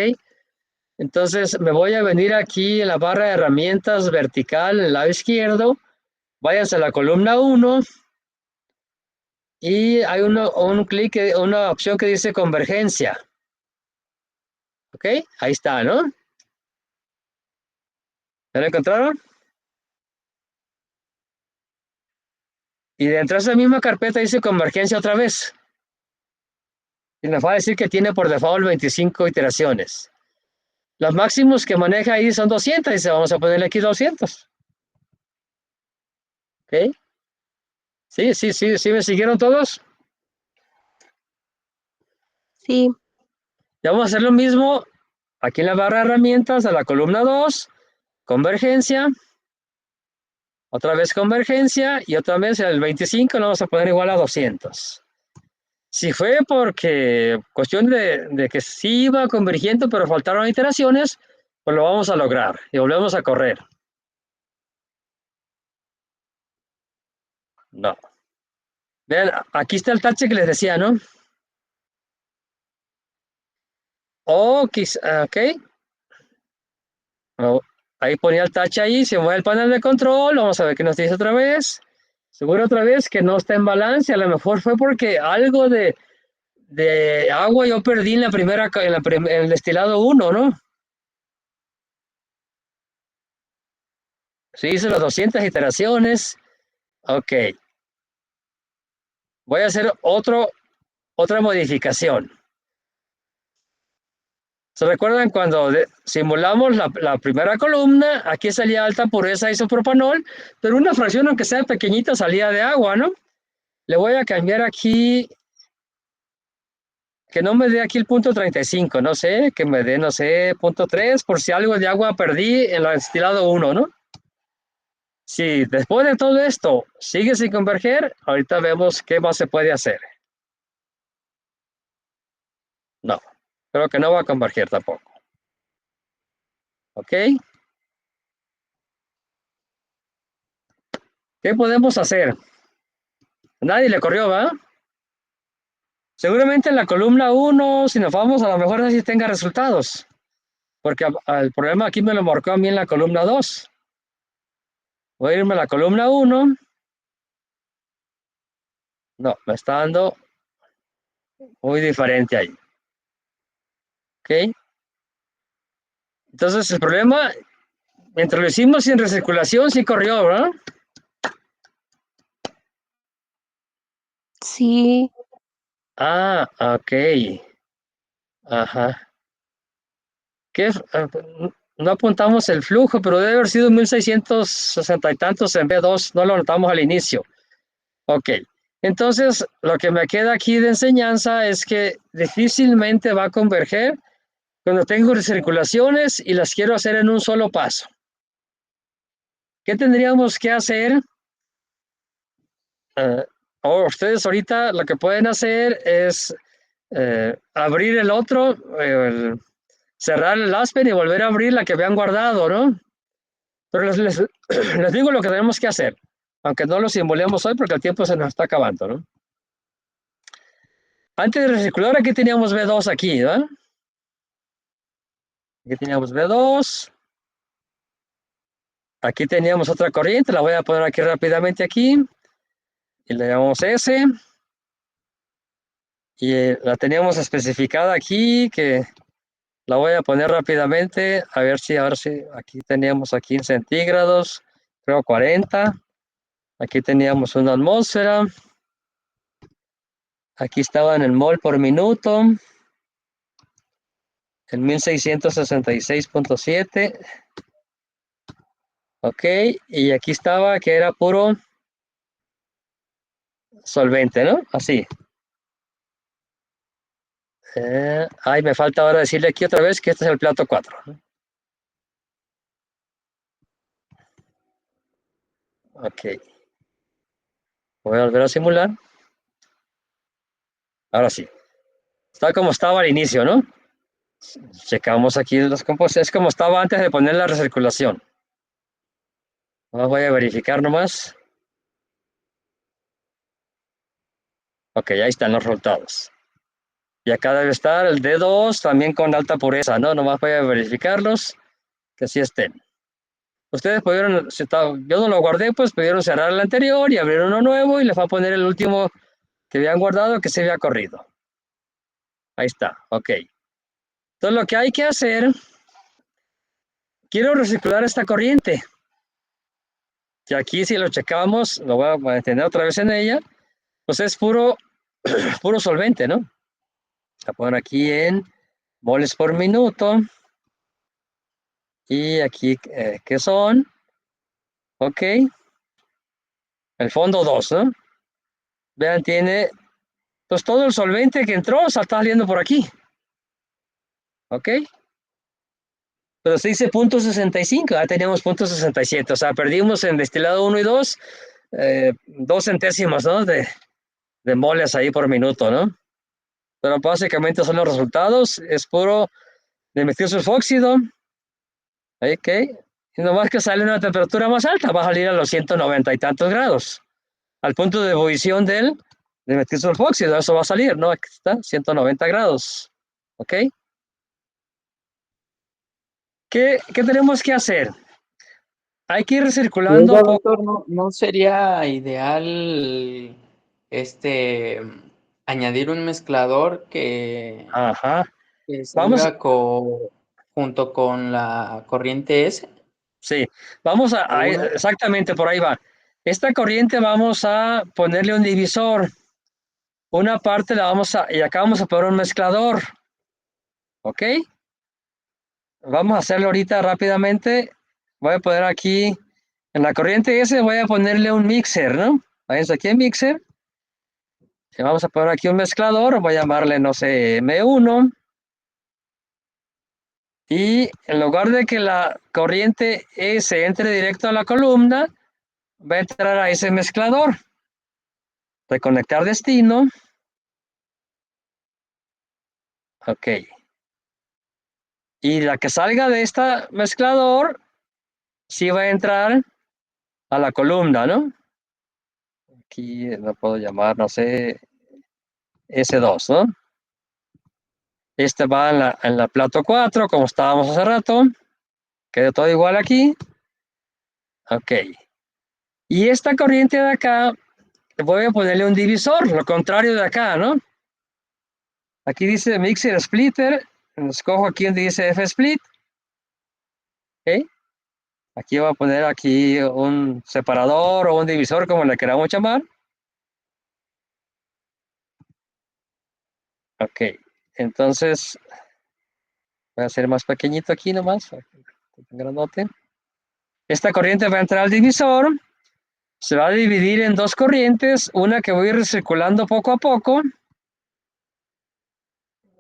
A: Entonces me voy a venir aquí en la barra de herramientas vertical, en el lado izquierdo. Váyanse a la columna 1 y hay un clic, una opción que dice convergencia. ¿Ok? Ahí está, ¿no? ¿Ya lo encontraron? Y dentro de esa misma carpeta dice convergencia otra vez. Y nos va a decir que tiene por default 25 iteraciones. Los máximos que maneja ahí son 200. Dice, vamos a ponerle aquí 200. ¿Ok? Sí, sí, sí, sí, ¿me siguieron todos?
F: Sí,
A: Ya vamos a hacer lo mismo aquí en la barra de herramientas a la columna 2, convergencia, otra vez convergencia y otra vez el 25 lo vamos a poner igual a 200. Si fue porque cuestión de que sí iba convergiendo pero faltaron iteraciones, pues lo vamos a lograr y volvemos a correr. No. Vean, aquí está el tache que les decía, ¿no? Ok. Oh, ahí ponía el touch ahí, se mueve el panel de control, vamos a ver qué nos dice otra vez. Seguro otra vez que no está en balance, a lo mejor fue porque algo de agua yo perdí en la primera, en el destilado 1, ¿no? Sí, hice las 200 iteraciones. Ok. Voy a hacer otra modificación. ¿Se recuerdan cuando simulamos la primera columna? Aquí salía alta pureza isopropanol, pero una fracción, aunque sea pequeñita, salía de agua, ¿no? Le voy a cambiar aquí, que no me dé aquí el punto 35, no sé, que me dé, no sé, punto 3, por si algo de agua perdí en el destilado 1, ¿no? Si después de todo esto sigue sin converger, ahorita vemos qué más se puede hacer. No, creo que no va a converger tampoco. ¿Ok? ¿Qué podemos hacer? Nadie le corrió, ¿va? Seguramente en la columna 1, si nos vamos, a lo mejor así tenga resultados. Porque el problema aquí me lo marcó a mí en la columna 2. Voy a irme a la columna 1. No, me está dando muy diferente ahí. ¿Ok? Entonces el problema, mientras lo hicimos sin recirculación, sí corrió, ¿verdad?
F: sí,
A: Ah, ok. Ajá. ¿Qué? No apuntamos el flujo, pero debe haber sido 1660 y tantos en B2. No lo notamos al inicio. Ok. Entonces, lo que me queda aquí de enseñanza es que difícilmente va a converger cuando tengo recirculaciones y las quiero hacer en un solo paso. ¿Qué tendríamos que hacer? Ustedes ahorita lo que pueden hacer es abrir el otro, cerrar el Aspen y volver a abrir la que habían guardado, ¿no? Pero les digo lo que tenemos que hacer, aunque no lo simulemos hoy porque el tiempo se nos está acabando, ¿no? Antes de recircular, aquí teníamos B2 aquí, ¿no? Aquí teníamos B2. Aquí teníamos otra corriente, la voy a poner aquí rápidamente aquí. Y le llamamos S. Y la teníamos especificada aquí, que la voy a poner rápidamente, a ver si aquí teníamos aquí en centígrados, creo 40. Aquí teníamos una atmósfera. Aquí estaba en el mol por minuto, en 1666.7. Ok, y aquí estaba que era puro solvente, ¿no? Así. Me falta ahora decirle aquí otra vez que este es el plato 4. Ok, voy a volver a simular. Ahora sí. Está como estaba al inicio, ¿no? Checamos aquí los compuestos. Es como estaba antes de poner la recirculación. Voy a verificar nomás. Ok, ahí están los resultados. Y acá debe estar el D2 también con alta pureza, ¿no? Nomás voy a verificarlos, que así estén. Ustedes pudieron, yo no lo guardé, pues pudieron cerrar el anterior y abrir uno nuevo y les va a poner el último que habían guardado que se había corrido. Ahí está, ok. Entonces lo que hay que hacer, quiero recircular esta corriente. Y aquí si lo checamos, lo voy a mantener otra vez en ella, pues es puro solvente, ¿no? Voy a poner aquí en moles por minuto. Y aquí, ¿qué son? Ok. El fondo 2, ¿no? Vean, tiene, pues todo el solvente que entró está saliendo por aquí. Ok. Pero se dice .65, ya teníamos .67, o sea, perdimos en destilado 1 y 2, 2 centésimos, ¿no? De moles ahí por minuto, ¿no? Pero básicamente son los resultados, es puro de metilsulfóxido, ok, y nomás que sale a una temperatura más alta, va a salir a los 190 y tantos grados, al punto de ebullición de metilsulfóxido, eso va a salir, ¿no? Aquí está, 190 grados, ok. ¿Qué tenemos que hacer? Hay que ir recirculando
E: Oiga,
A: poco.
E: doctor, ¿no sería ideal añadir un mezclador
A: Ajá.
E: que
A: Vamos,
E: salga junto con la corriente S?
A: sí, vamos
E: ¿Alguno?
A: exactamente por ahí va. Esta corriente vamos a ponerle un divisor. Una parte y acá vamos a poner un mezclador. ¿Ok? Vamos a hacerlo ahorita rápidamente. Voy a poner aquí, en la corriente S, voy a ponerle un mixer, ¿no? Váyanse aquí en mixer. Y vamos a poner aquí un mezclador. Voy a llamarle, no sé, M1. Y en lugar de que la corriente S entre directo a la columna, va a entrar a ese mezclador. Reconectar destino. Ok. Y la que salga de esta mezclador, sí va a entrar a la columna, ¿no? Aquí lo puedo llamar, no sé, S2, ¿no? Este va en la plato 4, como estábamos hace rato. Queda todo igual aquí. Ok. Y esta corriente de acá, voy a ponerle un divisor, lo contrario de acá, ¿no? Aquí dice Mixer Splitter. Escojo aquí donde dice F-Split. ¿Ok? Aquí voy a poner aquí un separador o un divisor, como le queramos llamar. Ok. Entonces, voy a hacer más pequeñito aquí nomás. Grandote. Esta corriente va a entrar al divisor. Se va a dividir en dos corrientes. Una que voy a ir recirculando poco a poco.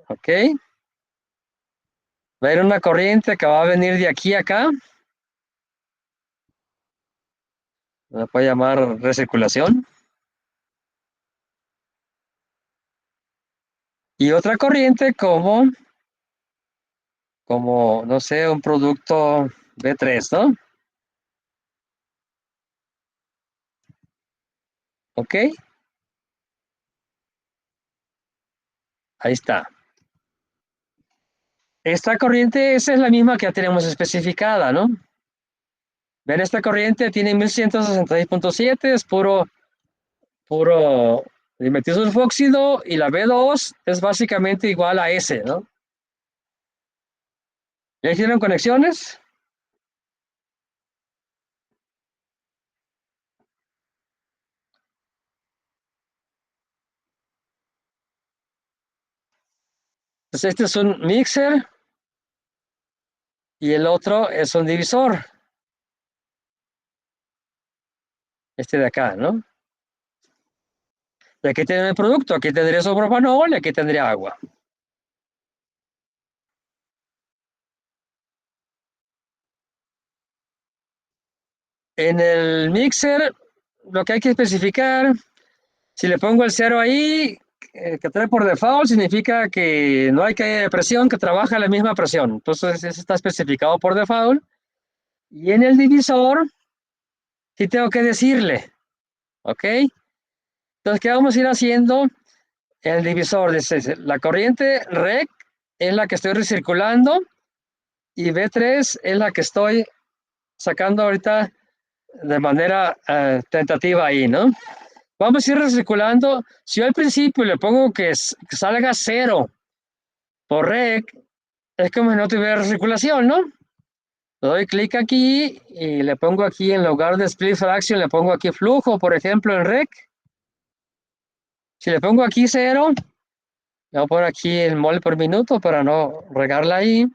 A: Ok. Va a ir una corriente que va a venir de aquí a acá. La voy a llamar recirculación. Y otra corriente como, no sé, un producto B3, ¿no? Ok. Ahí está. Esta corriente, esa es la misma que ya tenemos especificada, ¿no? Ven, esta corriente tiene 1166.7, es puro dimetilsulfóxido y la B2 es básicamente igual a S, ¿no? ¿Ya hicieron conexiones? Pues este es un mixer y el otro es un divisor. Este de acá, ¿no? Y aquí tiene el producto, aquí tendría isopropanol y aquí tendría agua. En el mixer, lo que hay que especificar, si le pongo el 0 ahí, que trae por default, significa que no hay que presión, que trabaja a la misma presión. Entonces, eso está especificado por default. Y en el divisor, sí tengo que decirle, ¿ok? Entonces, ¿qué vamos a ir haciendo? el divisor dice, la corriente REC es la que estoy recirculando y B3 es la que estoy sacando ahorita de manera tentativa ahí, ¿no? Vamos a ir recirculando. Si yo al principio le pongo que salga 0 por REC, es como si no tuviera recirculación, ¿no? Le doy clic aquí y le pongo aquí, en lugar de split fraction, le pongo aquí flujo, por ejemplo, en REC. Si le pongo aquí 0, le voy a poner aquí el mol por minuto para no regarla ahí.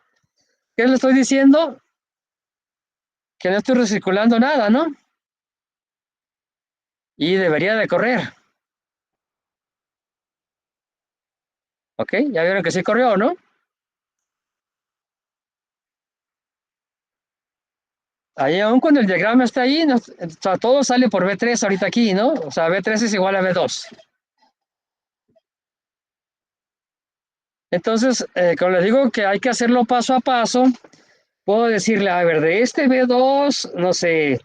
A: ¿Qué le estoy diciendo? Que no estoy recirculando nada, ¿no? Y debería de correr. ¿Ok? Ya vieron que sí corrió, ¿no? Ahí aún cuando el diagrama está ahí, o sea, todo sale por B3 ahorita aquí, ¿no? O sea, B3 es igual a B2. Entonces, como les digo que hay que hacerlo paso a paso, puedo decirle, a ver, de este B2, no sé,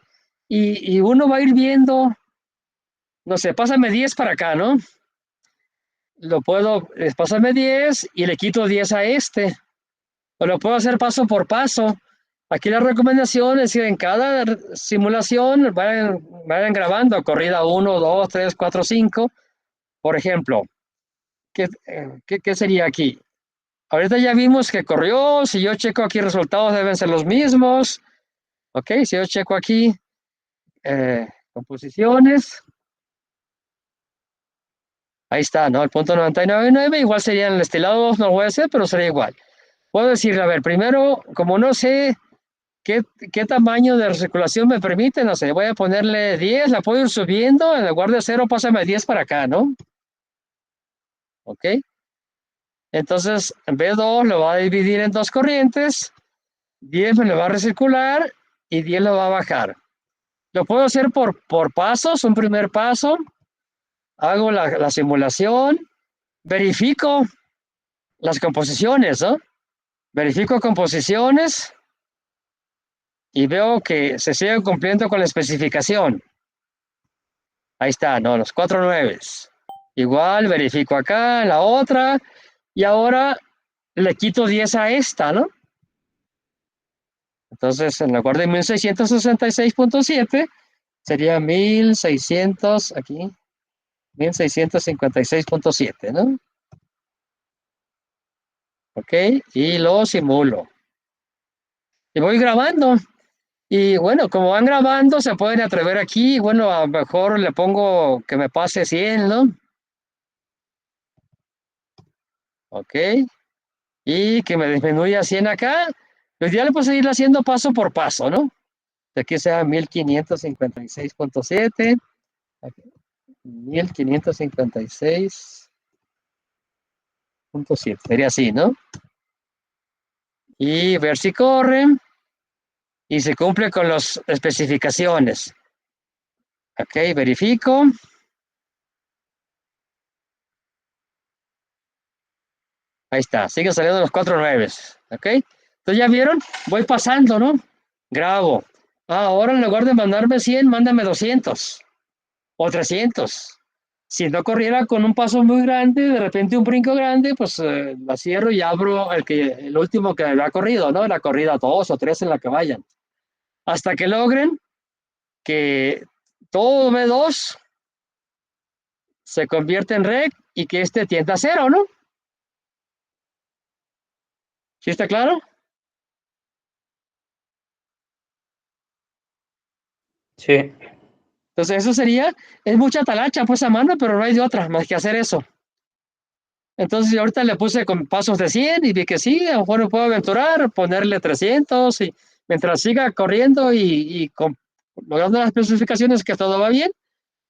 A: y uno va a ir viendo, no sé, pásame 10 para acá, ¿no? Lo puedo, pásame 10 y le quito 10 a este. O lo puedo hacer paso por paso. Aquí la recomendación es que en cada simulación vayan grabando corrida 1, 2, 3, 4, 5. Por ejemplo, ¿qué sería aquí? Ahorita ya vimos que corrió. Si yo checo aquí, resultados deben ser los mismos. Ok, si yo checo aquí composiciones, ahí está, ¿no? El punto 99.9 igual sería en el estilado 2, no lo voy a hacer, pero sería igual. Puedo decirle, a ver, primero, como no sé qué tamaño de recirculación me permite, no sé, voy a ponerle 10, la puedo ir subiendo, en lugar de 0, pásame 10 para acá, ¿no? Ok. Entonces, en B2 lo va a dividir en dos corrientes, 10 me lo va a recircular y 10 lo va a bajar. Lo puedo hacer por pasos, un primer paso, hago la simulación, verifico las composiciones, ¿no? Verifico composiciones y veo que se sigue cumpliendo con la especificación. Ahí está, ¿no? Los 4 nueves. Igual, verifico acá, la otra, y ahora le quito 10 a esta, ¿no? Entonces, en lugar de 1666.7, sería 1600, aquí, 1656.7, ¿no? Ok, y lo simulo. Y voy grabando. Y bueno, como van grabando, se pueden atrever aquí. Bueno, a lo mejor le pongo que me pase 100, ¿no? Ok. Y que me disminuya 100 acá. Lo ideal pues seguir haciendo paso por paso, ¿no? De aquí sea 1556.7, 1556.7, sería así, ¿no? Y ver si corre y se cumple con las especificaciones. Ok, verifico. Ahí está, sigue saliendo los 4 nueves. Ok, entonces ya vieron, voy pasando, ¿no? Grabo. Ahora en lugar de mandarme 100, mándame 200 o 300. Si no corriera con un paso muy grande, de repente un brinco grande, pues la cierro y abro el último que ha corrido, ¿no? La corrida 2 o 3 en la que vayan. Hasta que logren que todo B2 se convierte en REC y que este tienda a 0, ¿no? ¿Sí está claro?
E: Sí.
A: Entonces eso es mucha talacha pues a mano, pero no hay de otra más que hacer eso. Entonces yo ahorita le puse con pasos de 100 y vi que sí, a lo mejor me puedo aventurar, ponerle 300 y mientras siga corriendo y logrando las especificaciones que todo va bien.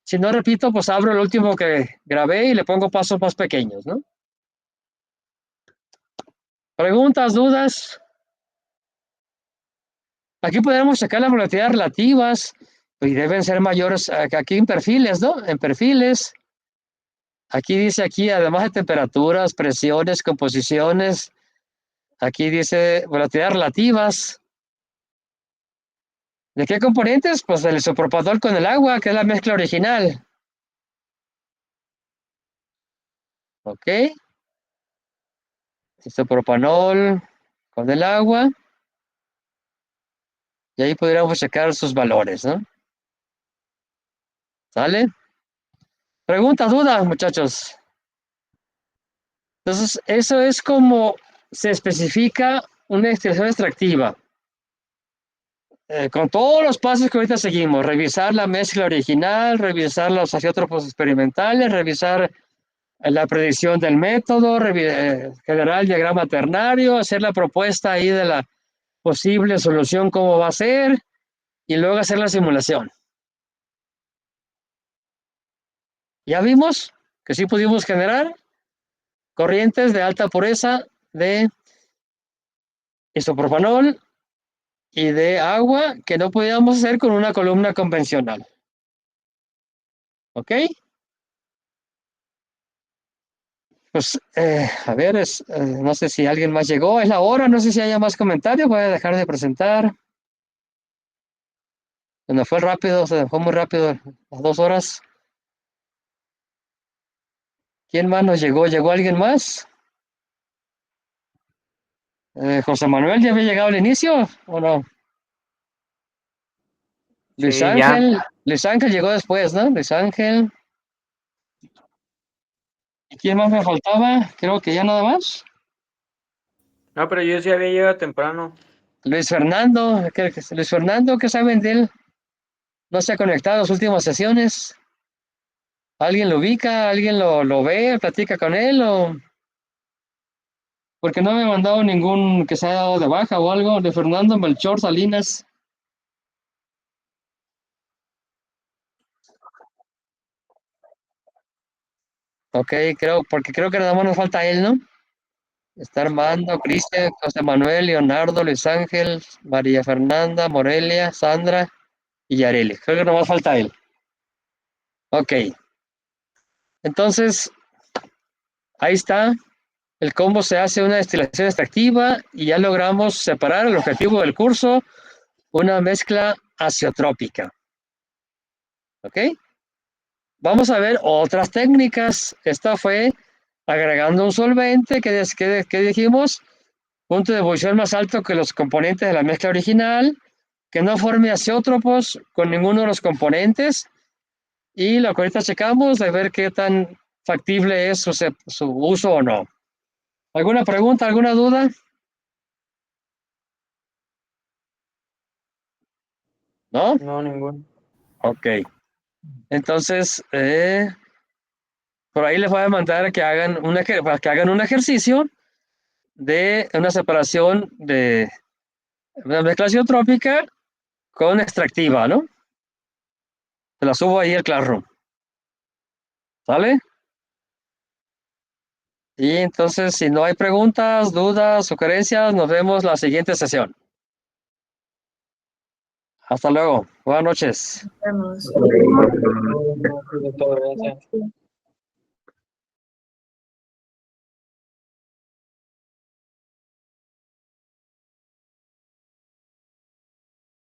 A: Si no, repito, pues abro el último que grabé y le pongo pasos más pequeños, ¿no? Preguntas, dudas. Aquí podemos sacar las velocidades relativas y deben ser mayores aquí en perfiles, ¿no? En perfiles. Aquí dice aquí, además de temperaturas, presiones, composiciones, aquí dice velocidades relativas. ¿De qué componentes? Pues el isopropanol con el agua, que es la mezcla original. ¿Ok? Isopropanol con el agua. Y ahí podríamos checar sus valores, ¿no? ¿Sale? Preguntas, dudas, muchachos. Entonces, eso es como se especifica una destilación extractiva. Con todos los pasos que ahorita seguimos, revisar la mezcla original, revisar los azeótropos experimentales, revisar la predicción del método, generar el diagrama ternario, hacer la propuesta ahí de la posible solución, cómo va a ser, y luego hacer la simulación. Ya vimos que sí pudimos generar corrientes de alta pureza de isopropanol y de agua que no podíamos hacer con una columna convencional. ¿Ok? Pues, a ver, no sé si alguien más llegó, es la hora, no sé si haya más comentarios, voy a dejar de presentar. Se nos fue rápido, se nos fue muy rápido las 2 horas. ¿Quién más nos llegó? ¿Llegó alguien más? José Manuel, ¿ya había llegado al inicio o no? Luis
E: Sí, ya.
A: Luis Ángel llegó después, ¿no? Luis Ángel. ¿Y quién más me faltaba? Creo que ya nada más.
E: No, pero yo sí había llegado temprano.
A: Luis Fernando, Luis Fernando, ¿qué saben de él? No se ha conectado a las últimas sesiones. ¿Alguien lo ubica? ¿Alguien lo ve? ¿Platica con él? ¿O porque no me ha mandado ningún que se haya dado de baja o algo? De Fernando Melchor Salinas. Ok, porque creo que nada más nos falta él, ¿no? Está Armando, Cristian, José Manuel, Leonardo, Luis Ángel, María Fernanda, Morelia, Sandra y Yareli. Creo que nada más falta él. Ok. Entonces, ahí está el cómo se hace una destilación extractiva y ya logramos separar el objetivo del curso, una mezcla azeotrópica. ¿Ok? Vamos a ver otras técnicas. Esta fue agregando un solvente que dijimos, punto de ebullición más alto que los componentes de la mezcla original, que no forme azeótropos con ninguno de los componentes. Y lo que ahorita checamos de ver qué tan factible es su uso o no. ¿Alguna pregunta, alguna duda? ¿No?
E: No, ninguno.
A: Ok. Entonces, por ahí les voy a mandar para que hagan un ejercicio de una separación de una mezcla azeotrópica con extractiva, ¿no? Se la subo ahí al Classroom. ¿Sale? Y entonces, si no hay preguntas, dudas, sugerencias, nos vemos la siguiente sesión. Hasta luego. Buenas noches.
B: Vemos.
E: Gracias.